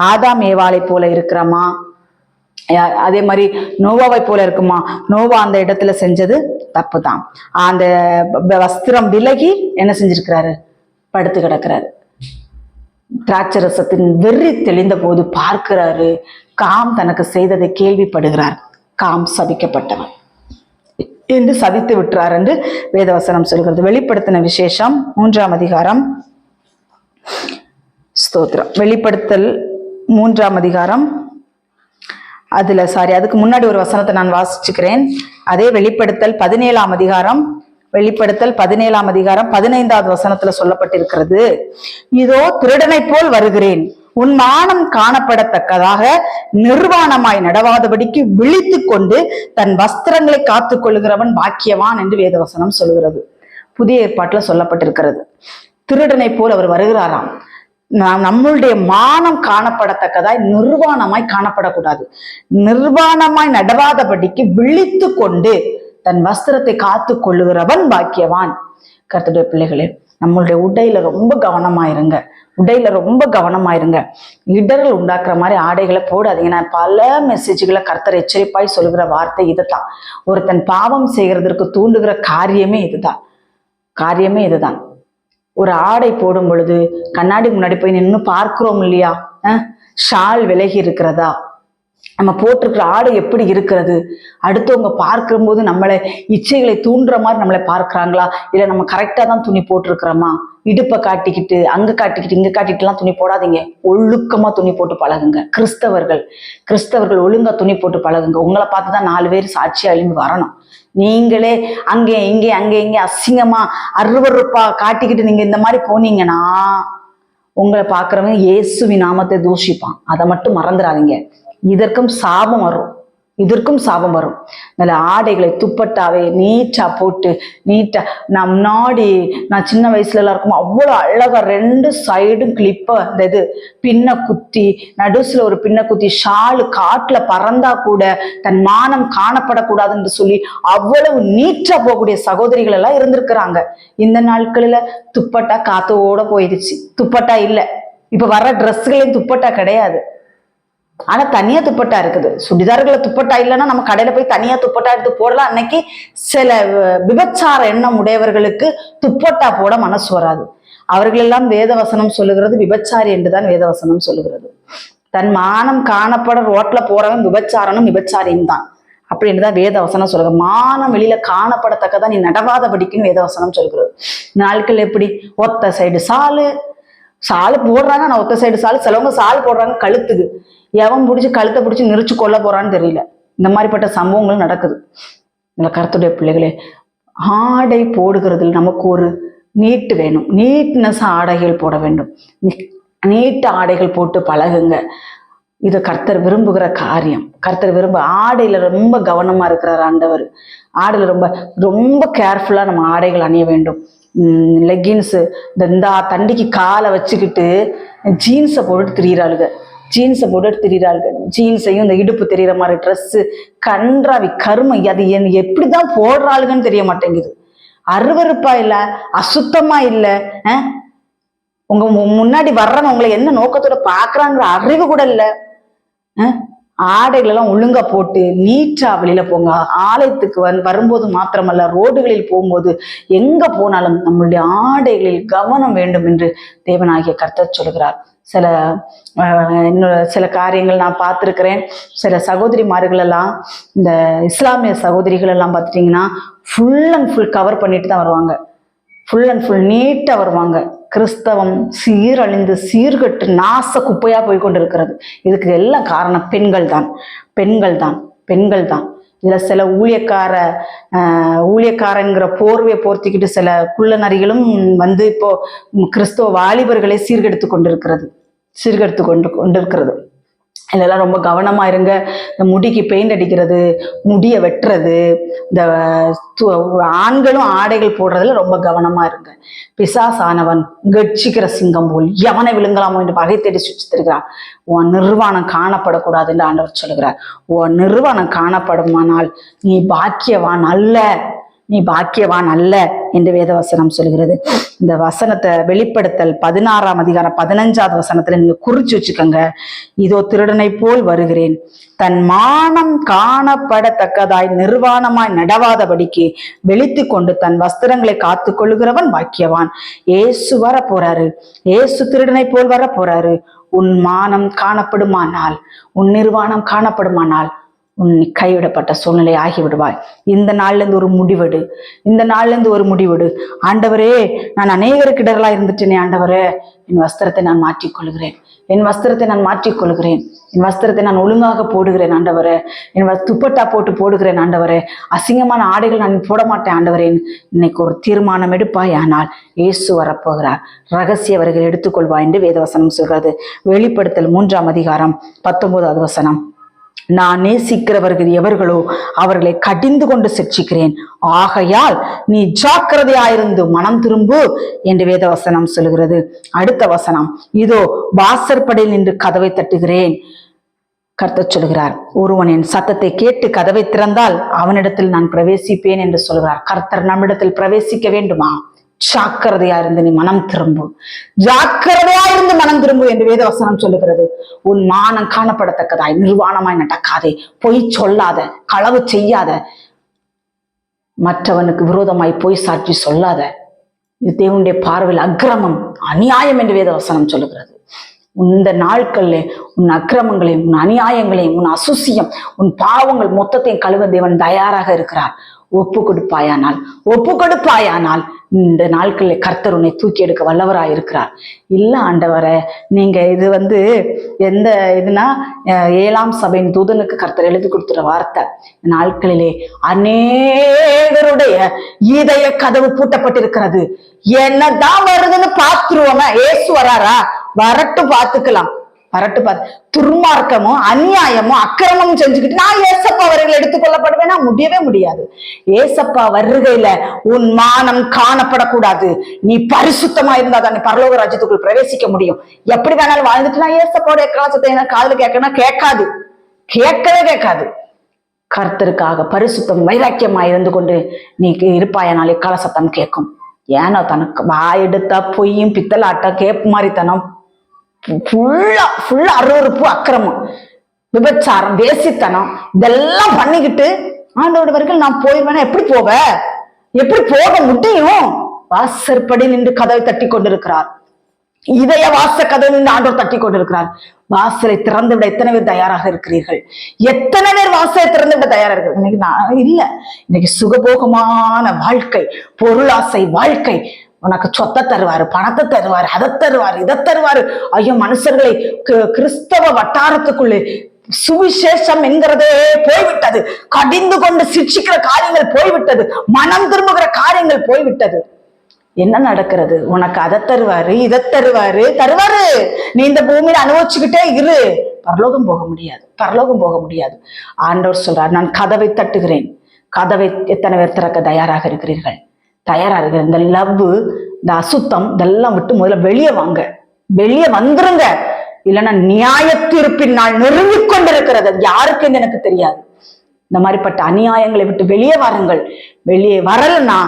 ஆதாம் ஏவாளை போல இருக்கிறோமா, அதே மாதிரி நோவாவை போல இருக்குமா? நோவா அந்த இடத்துல செஞ்சது தப்பு தான். அந்த வஸ்திரம் விலகி என்ன செஞ்சிருக்கிறாரு, படுத்து கிடக்கிறாரு. திராட்சரசத்தின் வெறி தெளிந்த போது பார்க்கிறாரு, காம் தனக்கு செய்ததை கேள்விப்படுகிறார். காம் சபிக்கப்பட்டவன் என்று சபித்து விட்டார் என்று வேதவசனம் சொல்கிறது. வெளிப்படுத்தின விசேஷம் 3ஆம் அதிகாரம். ஸ்தோத்திரம். வெளிப்படுத்தல் 3ஆம் அதிகாரம். அதுக்கு முன்னாடி ஒரு வசனத்தை நான் வாசிச்சுக்கிறேன். அதே வெளிப்படுத்தல் 17ஆம் அதிகாரம். வெளிப்படுத்தல் 17ஆம் அதிகாரம் 15வது வசனத்துல சொல்லப்பட்டிருக்கிறது. இதோ திருடனை போல் வருகிறேன், உன் மானம் காணப்படத்தக்கதாக நிர்வாணமாய் நடவாதபடிக்கு விழித்து கொண்டு தன் வஸ்திரங்களை காத்துக் கொள்ளுகிறவன் பாக்கியவான் என்று வேதவசனம் சொல்கிறது. புதிய ஏற்பாட்டுல சொல்லப்பட்டிருக்கிறது. திருடனை போல் அவர் வருகிறாராம். நம்மளுடைய மானம் காணப்படத்தக்கதாய் நிர்வாணமாய் காணப்படக்கூடாது. நிர்வாணமாய் நடவாதபடிக்கு விழித்து கொண்டு தன் வஸ்திரத்தை காத்து கொள்ளுகிறவன் பாக்கியவான். கர்த்தருடைய பிள்ளைகளே, நம்மளுடைய உடையில ரொம்ப கவனமாயிருங்க. இடர்கள் உண்டாக்குற மாதிரி ஆடைகளை போடாதீங்க. நான் பல மெசேஜ்களை கர்த்தர் எச்சரிப்பாய் சொல்லுகிற வார்த்தை இதுதான். ஒருத்தன் பாவம் செய்கிறதற்கு தூண்டுகிற காரியமே இதுதான். ஒரு ஆடை போடும் பொழுது கண்ணாடி முன்னாடி போய் நின்று பார்க்கிறோம் இல்லையா? ஷால் விலகி இருக்கிறதா, நம்ம போட்டிருக்கிற ஆடை எப்படி இருக்கிறது, அடுத்தவங்க பார்க்கும்போது நம்மளை இச்சைகளை தூண்டுற மாதிரி நம்மளை பார்க்கிறாங்களா, இல்லை நம்ம கரெக்டா தான் துணி போட்டிருக்கிறோமா? இடுப்பை காட்டிக்கிட்டு அங்க காட்டிக்கிட்டு இங்க காட்டிட்டுலாம் துணி போடாதீங்க. ஒழுக்கமா துணி போட்டு பழகுங்க. கிறிஸ்தவர்கள் ஒழுங்கா துணி போட்டு பழகுங்க. உங்களை பார்த்துதான் 4 பேர் சாட்சியா எழும்பி வரணும். நீங்களே அங்கே இங்கே அசிங்கமா அருவருப்பா காட்டிக்கிட்டு நீங்க இந்த மாதிரி போனீங்கன்னா உங்களை பார்க்கறவங்க இயேசுவின் நாமத்தை தூஷிப்பான். அதை மட்டும் மறந்துடாதீங்க. இதற்கும் சாபம் வரும். இதற்கும் சாபம் வரும். நல்ல ஆடைகளை துப்பட்டாவே நீட்டா போட்டு நீட்டா, நான் முன்னாடி நான் சின்ன வயசுல எல்லாம் இருக்கும் அவ்வளவு அழகா 2 சைடும் கிளிப்ப அந்த இது பின்ன குத்தி நடுசுல ஒரு பின்ன குத்தி ஷாலு காட்டுல பறந்தா கூட தன் மானம் காணப்படக்கூடாதுன்னு சொல்லி அவ்வளவு நீட்டா போகக்கூடிய சகோதரிகள் எல்லாம் இருந்திருக்கிறாங்க. இந்த நாட்களில துப்பட்டா காத்தோட போயிடுச்சு. துப்பட்டா இல்ல. இப்ப வர்ற ட்ரெஸ்களையும் துப்பட்டா கிடையாது. ஆனா தனியா துப்பட்டா இருக்குது. சுடிதார்களை துப்பட்டா இல்லைன்னா நம்ம கடையில போய் தனியா துப்பட்டா எடுத்து போடலாம். அன்னைக்கு சில விபச்சார எண்ணம் உடையவர்களுக்கு துப்பட்டா போட மனசு வராது. அவர்கள் எல்லாம் வேதவசனம் சொல்லுகிறது விபச்சாரி என்றுதான் வேதவசனம் சொல்லுகிறது. தன் மானம் காணப்பட ரோட்ல போறவன் விபச்சாரனும் விபச்சாரியும் தான் அப்படின்னுதான் வேதவசனம் சொல்லுங்க. மானம் வெளியில காணப்படத்தக்கதான் நீ நடவாதபடிக்குன்னு வேதவசனம் சொல்கிறது. நாட்கள் எப்படி ஒத்த சைடு சாலு போடுறாங்க. நான் ஒத்த சைடு சிலவங்க சால் போடுறாங்க கழுத்துக்கு. எவன் கழுத்தை பிடிச்சி நெரிச்சு கொல்ல போறான்னு தெரியல. இந்த மாதிரிப்பட்ட சம்பவங்களும் நடக்குது. இந்த கர்த்தருடைய பிள்ளைகளே, ஆடை போடுகிறதுல நமக்கு ஒரு நீட்டு வேணும். நீட்னஸ் ஆடைகள் போட வேண்டும். நீட்ட ஆடைகள் போட்டு பழகுங்க. இது கர்த்தர் விரும்புகிற காரியம். கர்த்தர் ஆடையில ரொம்ப கவனமா இருக்கிறார் ஆண்டவர். ஆடையில ரொம்ப ரொம்ப கேர்ஃபுல்லா நம்ம ஆடைகள் அணிய வேண்டும். லெகின்ஸு இந்த தண்டிக்கு காலை வச்சுக்கிட்டு ஜீன்ஸை போட்டுட்டு திரியிறாளுங்க. ஜீன்ஸையும் இந்த இடுப்பு தெரியற மாதிரி ட்ரெஸ்ஸு கன்றாவி கருமை. அது எப்படிதான் போடுறாளுங்கன்னு தெரிய மாட்டேங்குது. அருவருப்பா இல்ல, அசுத்தமா இல்ல. உங்க முன்னாடி வர்றவங்க உங்களை என்ன நோக்கத்தோட பாக்குறாங்கிற அறிவு கூட இல்ல. ஆடைகள் எல்லாம் ஒழுங்கா போட்டு நீட்டா வெளியில போங்க. ஆலயத்துக்கு வரும்போது மாத்திரமல்ல, ரோடுகளில் போகும்போது எங்க போனாலும் நம்மளுடைய ஆடைகளில் கவனம் வேண்டும் என்று தேவனாகிய கர்த்தர் சொல்கிறார். சில காரியங்கள் நான் பார்த்திருக்கிறேன். சில சகோதரிமார்கள் எல்லாம், இந்த இஸ்லாமிய சகோதரிகள் எல்லாம் பார்த்துட்டீங்கன்னா ஃபுல் அண்ட் ஃபுல் கவர் பண்ணிட்டு தான் வருவாங்க. ஃபுல் அண்ட் ஃபுல் நீட்டா வருவாங்க. கிறிஸ்தவம் சீரழிந்து சீர்கட்டு நாச குப்பையா போய் கொண்டு இருக்கிறது. இதுக்கு எல்லாம் காரணம் பெண்கள் தான். இதுல சில ஊழியக்காரங்கிற போர்வையை போர்த்திக்கிட்டு சில குள்ள நரிகளும் இப்போ கிறிஸ்தவ வாலிபர்களை சீர்கெடுத்து கொண்டிருக்கிறது. இதெல்லாம் ரொம்ப கவனமா இருங்க. இந்த முடிக்கு பெயிண்ட் அடிக்கிறது, முடிய வெட்டுறது, இந்த ஆண்களும் ஆடைகள் போடுறதுல ரொம்ப கவனமா இருங்க. பிசாசானவன் கட்சிக்கிற சிங்கம் போல் எவனை விழுங்கலாமோ என்று வகை தேடி சுற்றித்திருக்கிறான். உன் நிர்வாணம் காணப்படக்கூடாது என்று ஆண்டவர் சொல்லுகிறார். உன் நிர்வாணம் காணப்படுமானால் நீ பாக்கியவான் அல்ல என்று வேதவசனம் சொல்கிறது. இந்த வசனத்தை வெளிப்படுத்தல் 16ஆம் அதிகாரம் 15வது வசனத்துல நீங்க குறிச்சு வச்சுக்கோங்க. இதோ திருடனை போல் வருகிறேன், தன் மானம் காணப்படத்தக்கதாய் நிர்வாணமாய் நடவாதபடிக்கு வெளித்து கொண்டு தன் வஸ்திரங்களை காத்து கொள்ளுகிறவன் பாக்கியவான். ஏசு வர போறாரு. ஏசு திருடனை போல் வர போறாரு. உன் மானம் காணப்படுமானால், உன் நிர்வாணம் காணப்படுமானால் உன் கைவிடப்பட்ட சூழ்நிலை ஆகிவிடுவாய். இந்த நாள்ல இருந்து ஒரு முடிவெடு. ஆண்டவரே, நான் அநேகருக்கு இடர்களா இருந்துட்டேனே ஆண்டவரே, என் வஸ்திரத்தை நான் மாற்றிக்கொள்கிறேன். என் வஸ்திரத்தை நான் ஒழுங்காக போடுகிறேன் ஆண்டவரே. என் துப்பட்டா போடுகிறேன் ஆண்டவரே. அசிங்கமான ஆடைகள் நான் போட மாட்டேன் ஆண்டவரே. இன்னைக்கு ஒரு தீர்மானம் எடுப்பாய். ஆனால் இயேசு வரப்போகிறார். ரகசிய வருகை எடுத்துக்கொள்வாய் என்று வேதவசனம் சொல்கிறது. வெளிப்படுத்தல் 3ஆம் அதிகாரம் 19வது வசனம். நான் நேசிக்கிறவர்கள் எவர்களோ அவர்களை கடிந்து கொண்டு சிட்சிக்கிறேன். ஆகையால் நீ ஜாக்கிரதையாயிருந்து மனம் திரும்பு என்று வேதவசனம் சொல்கிறது. அடுத்த வசனம், இதோ வாசற்படியில் நின்று கதவை தட்டுகிறேன். கர்த்தர் சொல்கிறார், ஒருவன் என் சத்தத்தை கேட்டு கதவை திறந்தால் அவனிடத்தில் நான் பிரவேசிப்பேன் என்று சொல்கிறார். கர்த்தர் நம்மிடத்தில் பிரவேசிக்க வேண்டுமா? ஜாக்கிரதையா இருந்து நீ மனம் திரும்பு என்று வேதவசனம் சொல்லுகிறது. உன் மானம் காணப்படத்தக்கதாய் நிர்வாணமாய் நடக்காதே, பொய் சொல்லாத, களவு செய்யாத, மற்றவனுக்கு விரோதமாய் பொய் சாட்சி சொல்லாத. இது தேவனுடைய பார்வையில் அக்கிரமம், அநியாயம் என்று வேதவசனம் சொல்லுகிறது. இந்த நாட்கள்ல உன் அக்கிரமங்களையும் உன் அநியாயங்களையும் உன் அசுசியம் உன் பாவங்கள் மொத்தத்தையும் கழுவ தேவன் தயாராக இருக்கிறார். ஒப்பு கொடுப்பாயானால் இந்த நாட்களில் கர்த்தர் உன்னை தூக்கி எடுக்க வல்லவராக இருக்கிறார். இல்ல ஆண்டவரே, நீங்க இது எந்த இதுனா 7ஆம் சபையின் தூதனுக்கு கர்த்தர் எழுதி கொடுத்துற வார்த்தை. நாட்களிலே அநேகருடைய இதய கதவு பூட்டப்பட்டிருக்கிறது. என்னதான் வருதுன்னு பாத்துருவோமே. ஏசு வராரா? வரட்டும், பாத்துக்கலாம். பரட்டு பாரு. துர்மார்க்கமும் அநியாயமும் அக்கிரமமும் செஞ்சுக்கிட்டு நான் ஏசப்பா வருகையில் எடுத்துக்கொள்ளப்படுவேன்னா முடியவே முடியாது. ஏசப்பா வருகையில உன் மானம் காணப்படக்கூடாது. நீ பரிசுத்தமா இருந்தாதான் நீ பரலோக ராஜ்யத்துக்குள் பிரவேசிக்க முடியும். எப்படி வேணாலும் வாழ்ந்துட்டு நான் ஏசப்பாவுடைய கலாச்சத்தை என்ன காதுல கேட்கணும், கேட்காது, கேட்கவே கேட்காது. கர்த்தருக்காக பரிசுத்தம் வைராக்கியமா இருந்து கொண்டு நீ இருப்பாயனாலே கலசத்தம் கேட்கும். ஏன்னா தனக்கு வாயெடுத்தா பொய்யும் பித்தலாட்டம் கேப்பு மாதிரித்தனம், ஃபுல்லா அருவருப்பு அக்கிரமம் விபச்சாரம் வேசித்தனம் இதெல்லாம் பண்ணிக்கிட்டு ஆண்டோட வரைக்கும் நான் போயிருவேன்னா எப்படி போவ, எப்படி போக முடியும்? வாசற்படி நின்று கதவை தட்டி கொண்டிருக்கிறார். இதய வாச கதவை நின்று ஆண்டவர் தட்டி கொண்டிருக்கிறார். வாசலை திறந்து விட எத்தனை பேர் தயாராக இருக்கிறீர்கள்? எத்தனை பேர் வாசலை திறந்து விட தயாரா இருக்கு? இன்னைக்கு நான் இல்ல, இன்னைக்கு சுகபோகமான வாழ்க்கை, பொருளாசை வாழ்க்கை. உனக்கு சொத்தை தருவாரு, பணத்தை தருவாரு, அதை தருவாரு, இதை தருவாரு. ஐயோ, மனுஷர்களை கிறிஸ்தவ வட்டாரத்துக்குள்ளே சுவிசேஷம் என்கிறதே போய்விட்டது. கடிந்து கொண்டு சிக்ஷிக்கிற காரியங்கள் போய்விட்டது. மனம் திரும்புகிற காரியங்கள் போய்விட்டது. என்ன நடக்கிறது? உனக்கு அதை தருவாரு, இதை தருவாரு. நீ இந்த பூமியில அனுபவிச்சுக்கிட்டே இரு. பரலோகம் போக முடியாது, பரலோகம் போக முடியாது. ஆண்டவர் சொல்றார், நான் கதவை தட்டுகிறேன். கதவை எத்தனை பேர் திறக்க தயாராக இருக்கிறீர்கள்? தயாரா இருக்கிற இந்த லவ், இந்த அசுத்தம் இதெல்லாம் விட்டு முதல்ல வெளியே வாங்க, வெளியே வந்துருங்க. இல்லைன்னா நியாய தீர்ப்பின் நாள் நெருங்கிக் கொண்டிருக்கிறது. யாருக்குன்னு எனக்கு தெரியாது. இந்த மாதிரிப்பட்ட அநியாயங்களை விட்டு வெளியே வாருங்கள். வெளியே வரலன்னா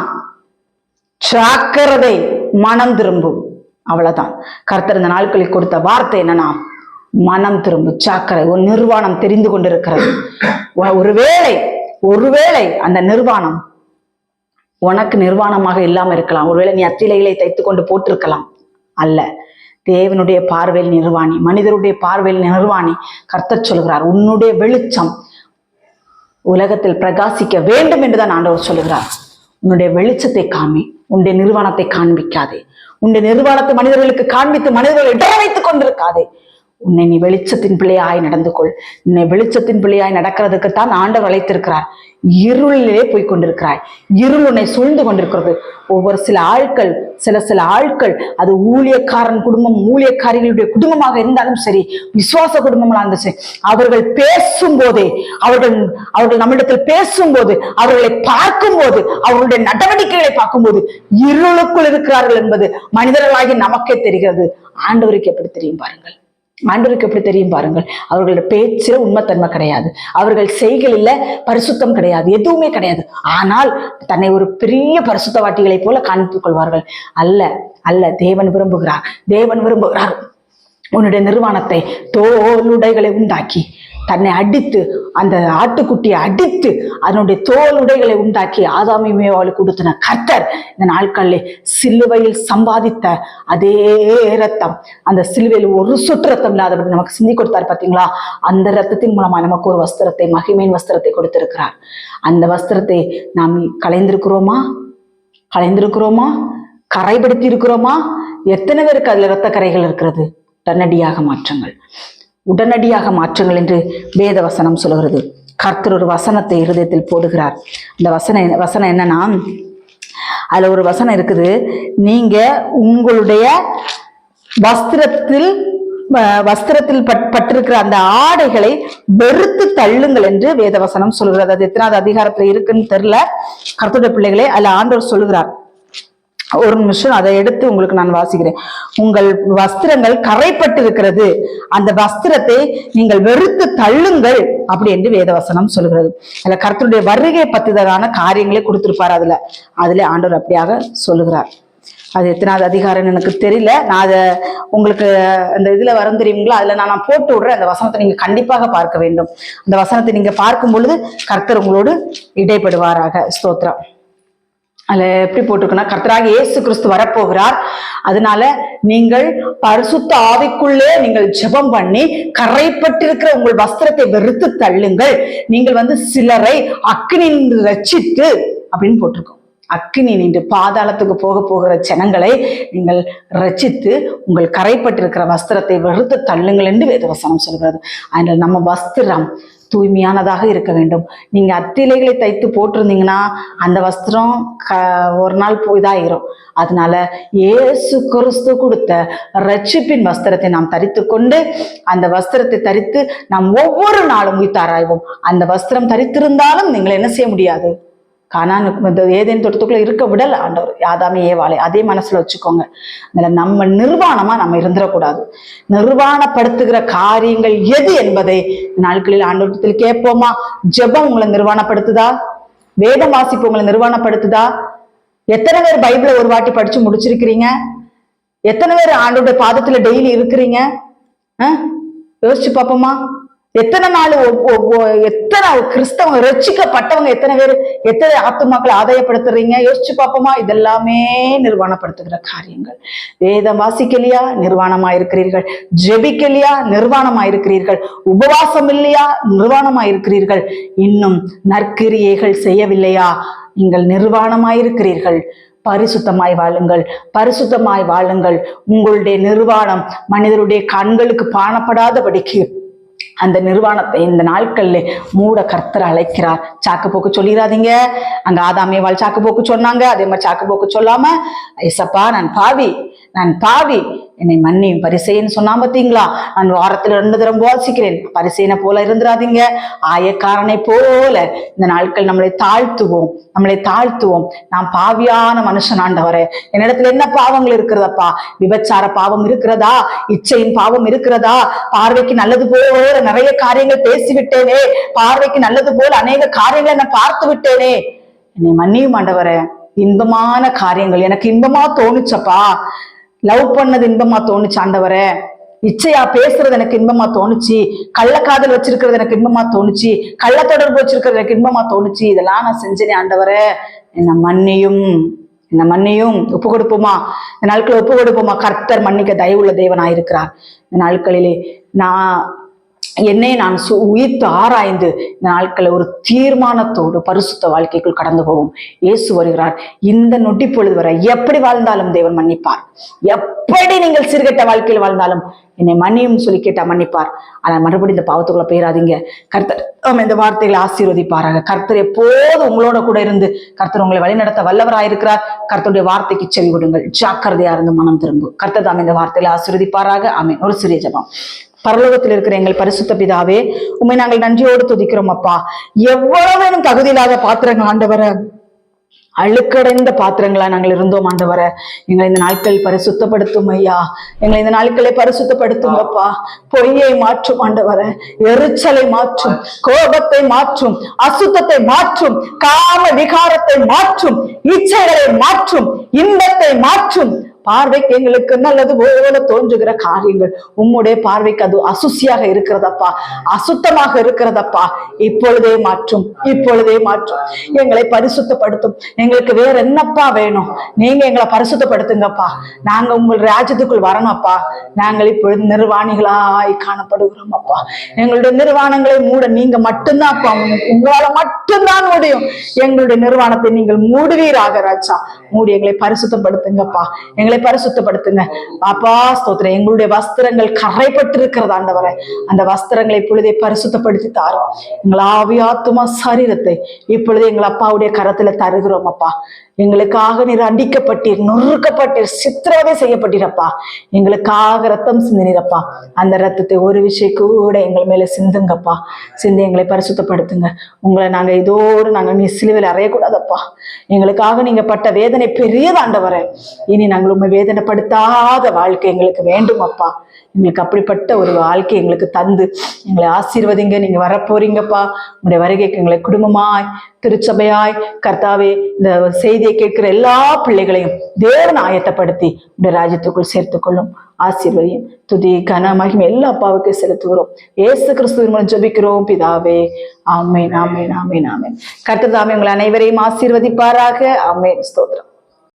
ஜாக்கிரதை, மனம் திரும்பும். அவ்வளவுதான். கர்த்தர் இந்த நாட்களில் கொடுத்த வார்த்தை என்னன்னா, மனம் திரும்பு, ஜாக்கிரதை. ஒரு நிர்வாணம் தெரிந்து கொண்டிருக்கிறது. ஒருவேளை அந்த நிர்வாணம் உனக்கு நிர்வாணமாக இல்லாம இருக்கலாம். ஒருவேளை நீ அத்திலைகளை தைத்து கொண்டு போட்டிருக்கலாம். அல்ல, தேவனுடைய பார்வையில் நிர்வாணி, மனிதருடைய பார்வையில் நிர்வாணி. கர்த்தர் சொல்கிறார், உன்னுடைய வெளிச்சம் உலகத்தில் பிரகாசிக்க வேண்டும் என்றுதான் ஆண்டவர் சொல்லுகிறார். உன்னுடைய வெளிச்சத்தை காமி, உன்னுடைய நிர்வாணத்தை காண்பிக்காதே. உன்னுடைய நிர்வாணத்தை மனிதர்களுக்கு காண்பித்து மனிதர்களை இட வைத்துக் கொண்டிருக்காதே. உன்னை நீ வெளிச்சத்தின் பிள்ளையாய் நடந்து கொள். உன்னை வெளிச்சத்தின் பிள்ளையாய் நடக்கிறதுக்குத்தான் ஆண்டவர் அழைத்திருக்கிறார். இருளிலே போய் கொண்டிருக்கிறாய். இருள் உன்னை சூழ்ந்து கொண்டிருக்கிறது. ஒவ்வொரு சில ஆட்கள் அது ஊழியக்காரன் குடும்பம், ஊழியக்காரிகளுடைய குடும்பமாக இருந்தாலும் சரி, விசுவாச குடும்பங்களா இருந்தாலும் சரி, அவர்கள் பேசும் போதே, அவர்கள் நம்மிடத்தில் பேசும்போது, அவர்களை பார்க்கும் போது, அவர்களுடைய நடவடிக்கைகளை பார்க்கும்போது இருளுக்குள் இருக்கிறார்கள் என்பது மனிதர்களாகி நமக்கே தெரிகிறது. ஆண்டவருக்கு எப்படி தெரியும் பாருங்கள். ஆண்டவருக்கு எப்படி தெரியும் பாருங்கள். அவர்களோட பேச்சுல உண்மைத்தன்மை கிடையாது, அவர்கள் செய்களில பரிசுத்தம் கிடையாது, எதுவுமே கிடையாது. ஆனால் தன்னை ஒரு பெரிய பரிசுத்தவாட்டிகளை போல காண்பித்துக் கொள்வார்கள். அல்ல, தேவன் விரும்புகிறார் உன்னுடைய நிர்வாணத்தை தோலுடைகளை உண்டாக்கி, தன்னை அடித்து, அந்த ஆட்டுக்குட்டியை அடித்து அதனுடைய தோல் உடைகளை உண்டாக்கி ஆதாமியேவாளுக்கு கொடுத்தன கர்த்தர் இந்த நாட்களில் சிலுவையில் சம்பாதித்த அதே ரத்தம், அந்த சிலுவையில் ஒரு சொட்டு ரத்தம் இல்லாதபடி நமக்கு சிந்தி கொடுத்தார் பார்த்தீங்களா? அந்த ரத்தத்தின் மூலமா நமக்கு ஒரு வஸ்திரத்தை, மகிமையின் வஸ்திரத்தை கொடுத்திருக்கிறார். அந்த வஸ்திரத்தை நாம் களைந்திருக்கிறோமா? கரைப்படுத்தி இருக்கிறோமா? எத்தனை பேருக்கு அதுல இரத்த கரைகள் இருக்கிறது? உடனடியாக மாற்றுங்கள் என்று வேத வசனம் சொல்கிறது. கர்த்தர் ஒரு வசனத்தை இருதயத்தில் போடுகிறார். அந்த வசனம் என்னன்னா, அதுல ஒரு வசனம் இருக்குது, நீங்க உங்களுடைய வஸ்திரத்தில் பட்டிருக்கிற அந்த ஆடைகளை வெறுத்து தள்ளுங்கள் என்று வேதவசனம் சொல்கிறது. அது எத்தனாவது அதிகாரத்துல இருக்குன்னு தெரியல, கர்த்தருடைய பிள்ளைகளே. அதுல ஆண்டவர் சொல்லுகிறார். ஒரு நிமிஷம் அதை எடுத்து உங்களுக்கு நான் வாசிக்கிறேன். உங்கள் வஸ்திரங்கள் கரைப்பட்டிருக்கிறது, அந்த வஸ்திரத்தை நீங்கள் வெறுத்து தள்ளுங்கள் அப்படி என்று வேதவசனம் சொல்கிறது. அதுல கர்த்தருடைய வருகை பத்திதான காரியங்களே கொடுத்திருப்பார். அதுல ஆண்டவர் அப்படியாக சொல்லுகிறார். அது எத்தனாவது அதிகாரம்னு எனக்கு தெரியல. நான் அதை உங்களுக்கு அந்த இதுல வரும் தெரியுங்களா, அதுல நான் போட்டு விடுறேன். அந்த வசனத்தை நீங்க கண்டிப்பாக பார்க்க வேண்டும். அந்த வசனத்தை நீங்க பார்க்கும் பொழுது கர்த்தர் உங்களோடு இடைப்படுவாராக. ஸ்தோத்திரம். அதுல எப்படி போட்டிருக்குன்னா, கர்த்தராகிய இயேசு கிறிஸ்து வரப்போகிறார். அதனால நீங்கள் பரிசுத்த ஆவிக்குள்ளே நீங்கள் ஜெபம் பண்ணி கரைப்பட்டிருக்கிற உங்கள் வஸ்திரத்தை வெறுத்து தள்ளுங்கள். நீங்கள் சிலரை அக்கினி நின்று ரட்சித்து அப்படின்னு போட்டிருக்கோம். அக்கினி நின்று பாதாளத்துக்கு போகிற ஜனங்களை நீங்கள் ரட்சித்து உங்கள் கரைப்பட்டிருக்கிற வஸ்திரத்தை வெறுத்து தள்ளுங்கள் என்று வேதவசனம் சொல்கிறது. அதனால நம்ம வஸ்திரம் தூய்மையானதாக இருக்க வேண்டும். நீங்க அத்திலைகளை தைத்து போட்டிருந்தீங்கன்னா அந்த வஸ்திரம் ஒரு நாள் இதாயிரும். அதனால இயேசு கிறிஸ்து கொடுத்த ரட்சிப்பின் வஸ்திரத்தை நாம் தரித்து கொண்டு அந்த வஸ்திரத்தை தரித்து நாம் ஒவ்வொரு நாளும் உயிர்த்தாராய்வோம். அந்த வஸ்திரம் தரித்திருந்தாலும் நீங்கள் என்ன செய்ய முடியாது, ஏதேன் தோட்டத்துக்குள்ள இருக்க விடல ஆண்டவர் ஆதாமே ஏவாளை. அதே மனசுல வச்சுக்கோங்க. அதுல நம்ம நிர்வாணமா நம்ம இருந்துடக்கூடாது. நிர்வாணப்படுத்துகிற காரியங்கள் எது என்பதை நாட்களில் ஆண்டவரத்தில் கேட்போமா? ஜெபம் உங்களை நிர்வாணப்படுத்துதா? வேதம் வாசிப்பு உங்களை நிர்வாணப்படுத்துதா? எத்தனை பேர் பைபிளை ஒரு வாட்டி படிச்சு முடிச்சிருக்கிறீங்க? எத்தனை பேர் ஆண்டோட பாதத்துல டெய்லி இருக்கிறீங்க? யோசிச்சு பார்ப்போமா? எத்தனை நாள் எத்தனை கிறிஸ்தவங்க ரட்சிக்கப்பட்டவங்க எத்தனை பேர், எத்தனை ஆத்துமாக்களை ஆதாயப்படுத்துறீங்க? யோசிச்சு பார்ப்போமா? இதெல்லாமே நிர்வாணப்படுத்துகிற காரியங்கள். வேதம் வாசிக்கலையா? நிர்வாணமா இருக்கிறீர்கள். ஜெபிக்கலையா? நிர்வாணமா இருக்கிறீர்கள். உபவாசம் இல்லையா? நிர்வாணமா இருக்கிறீர்கள். இன்னும் நற்கிரியைகள் செய்யவில்லையா? நீங்கள் நிர்வாணமாயிருக்கிறீர்கள். பரிசுத்தமாய் வாழுங்கள், பரிசுத்தமாய் வாழுங்கள். உங்களுடைய நிர்வாணம் மனிதருடைய கண்களுக்கு காணப்படாதபடிக்கு அந்த நிர்வாணத்தை இந்த நாட்கள்ல மூட கர்த்தர் அழைக்கிறார். சாக்கு போக்கு சொல்லிடாதீங்க. அங்க ஆதாமேவாள் சாக்கு போக்கு சொன்னாங்க, அதே மாதிரி சாக்கு போக்கு சொல்லாம, ஏசப்பா நான் பாவி என்னை மன்னியும் பரிசேன்னு சொன்னா பார்த்தீங்களா? நான் வாரத்துல 2 தடவை வாசிக்கிறேன். பரிசேனை போல இருந்துடாதீங்க. ஆயக்காரனை போல இந்த நாட்கள் நம்மளை தாழ்த்துவோம். நான் பாவியான மனுஷன் ஆண்டவரே, என்னிடத்துல என்ன பாவங்கள் இருக்கிறதப்பா? விபச்சார பாவம் இருக்கிறதா? இச்சையின் பாவம் இருக்கிறதா? பார்வைக்கு நல்லது போல நிறைய காரியங்கள் பேசிவிட்டேனே, பார்வைக்கு நல்லது போல அநேக காரியங்களை நான் பார்த்து விட்டேனே, என்னை மன்னியும் ஆண்டவரே. இன்பமான காரியங்கள் எனக்கு இன்பமா தோணுச்சப்பா. லவ் பண்ணது இன்பமா தோணுச்சு ஆண்டவரே. இச்சையா பேசுறது எனக்கு இன்பமா தோணுச்சு. கள்ளக்காதல் வச்சிருக்கிறது எனக்கு இன்பமா தோணுச்சு. கள்ள தொடர்பு வச்சிருக்கிறது எனக்கு இன்பமா தோணுச்சு. இதெல்லாம் நான் செஞ்சேனே ஆண்டவரே, என்ன மன்னியும். ஒப்பு கொடுப்போமா? இந்த நாட்களில் ஒப்பு கொடுப்போமா? கர்த்தர் மன்னிக்க தயவுள்ள தேவனாயிருக்கிறார். இந்த நாட்களிலே என்னை நான் உயிர்த்து ஆராய்ந்து இந்த நாட்களை ஒரு தீர்மானத்தோடு பரிசுத்த வாழ்க்கைக்குள் கடந்து போவோம். இயேசு வருகிறார். இந்த நொடி பொழுது வரை எப்படி வாழ்ந்தாலும் தேவன் மன்னிப்பார். எப்படி நீங்கள் சீர்கெட்ட வாழ்க்கையில் வாழ்ந்தாலும் என்னை மன்னியும் சொல்லி கேட்டா மன்னிப்பார். ஆனா மறுபடியும் இந்த பாவத்துக்குள்ள போயிடாதீங்க. கர்த்தர் இந்த வார்த்தைகளை ஆசீர்வதிப்பாராக. கர்த்தர் எப்போது உங்களோட கூட இருந்து கர்த்தர் உங்களை வழிநடத்த வல்லவராயிருக்கிறார். கர்த்தருடைய வார்த்தைக்கு செவி விடுங்கள். ஜாக்கிரதையா இருந்து மனம் திரும்பும். கர்த்தர் தாம் இந்த வார்த்தைகளை ஆசீர்வதிப்பாராக. ஆமென். ஒரு சிறிய ஜெபம். பரலோகத்தில் இருக்கிற எங்கள் பரிசுத்த பிதாவே, உண்மை நாங்கள் நன்றியோடு துதிக்கிறோம் அப்பா. எவ்வளவு தகுதி இல்லாத பாத்திரங்கள் ஆண்டவர, அழுக்கடைந்த பாத்திரங்களா நாங்கள் இருந்தோம் ஆண்டவர. எங்களை இந்த நாட்கள் பரிசுத்தப்படுத்தும் ஐயா. எங்களை இந்த நாட்களை பரிசுத்தப்படுத்துங்கப்பா. பொய்யை மாற்றும் ஆண்டவர, எரிச்சலை மாற்றும், கோபத்தை மாற்றும், அசுத்தத்தை மாற்றும், காம விகாரத்தை மாற்றும், இச்சைகளை மாற்றும், இன்பத்தை மாற்றும். பார்வைக்கு எங்களுக்கு நல்லது போல தோன்றுகிற காரியங்கள் உம்முடைய பார்வைக்கு அது அசுசியாக இருக்கிறதப்பா, அசுத்தமாக இருக்கிறதப்பா. இப்பொழுதே மாற்றும். எங்களை பரிசுத்தப்படுத்தும். எங்களுக்கு வேற என்னப்பா வேணும்? நீங்க எங்களை பரிசுத்தப்படுத்துங்கப்பா. நாங்க உங்கள் ராஜ்யத்துக்குள் வரணும்ப்பா. நாங்கள் இப்பொழுது நிர்வாணிகளாய் காணப்படுகிறோம் அப்பா. எங்களுடைய நிர்வாணங்களை மூட நீங்க மட்டும்தான் அப்பா, உங்களால மட்டும்தான் முடியும். எங்களுடைய நிர்வாணத்தை நீங்கள் மூடுவீராக ராஜா. மூடி எங்களை பரிசுத்தப்படுத்துங்கப்பா. எங்களை பரிசுத்தப்படுத்துங்க அப்பா. ஸ்தோத்திரம். எங்களுடைய வஸ்திரங்கள் கரைப்பட்டு இருக்கிறது ஆண்டவரே. அந்த வஸ்திரங்களை இப்பொழுதே பரிசுத்தப்படுத்தி தாரும். எங்கள் ஆவியாத்துமா சரீரத்தை இப்பொழுது எங்கள் அப்பாவுடைய கரத்துல தருகிறோம் அப்பா. எங்களுக்காக நீர் அடிக்கப்பட்டீர், நொறுக்கப்பட்டீர், சித்திரவதை செய்யப்பட்டீரப்பா. எங்களுக்காக ரத்தம் சிந்தினீரப்பா. அந்த ரத்தத்தை ஒரு விஷயம் கூட எங்கள் மேல சிந்துங்கப்பா. சிந்தி எங்களை பரிசுத்தப்படுத்துங்க. உங்களை நாங்க இதோடு நீ சிலுவையில் அறையக்கூடாதப்பா. எங்களுக்காக நீங்க பட்ட வேதனை பெரியதாண்டவரே. இனி நாங்கள் உண்மை வேதனைப்படுத்தாத வாழ்க்கை எங்களுக்கு வேண்டும் அப்பா. எங்களுக்கு அப்படிப்பட்ட ஒரு வாழ்க்கை எங்களுக்கு தந்து எங்களை ஆசீர்வதிங்க. நீங்க வரப்போறீங்கப்பா. உங்களுடைய வருகைக்கு எங்களை குடும்பமாய், திருச்சபையாய் கர்த்தாவே, இந்த செய்தியை கேட்கிற எல்லா பிள்ளைகளையும் தேவன் ஆயத்தப்படுத்தி உடைய ராஜ்யத்துக்குள் சேர்த்துக்கொள்ளும். ஆசீர்வதியும். துதி கன மகிமை எல்லா அப்பாவுக்கு செலுத்துகிறோம். இயேசு கிறிஸ்துவின் மூலம் ஜெபிக்கிறோம் பிதாவே. ஆமென், ஆமென், ஆமென், ஆமென். கர்த்தர் தாமே உங்கள் அனைவரையும் ஆசீர்வதிப்பாராக. ஆமென். ஸ்தோத்திரம்.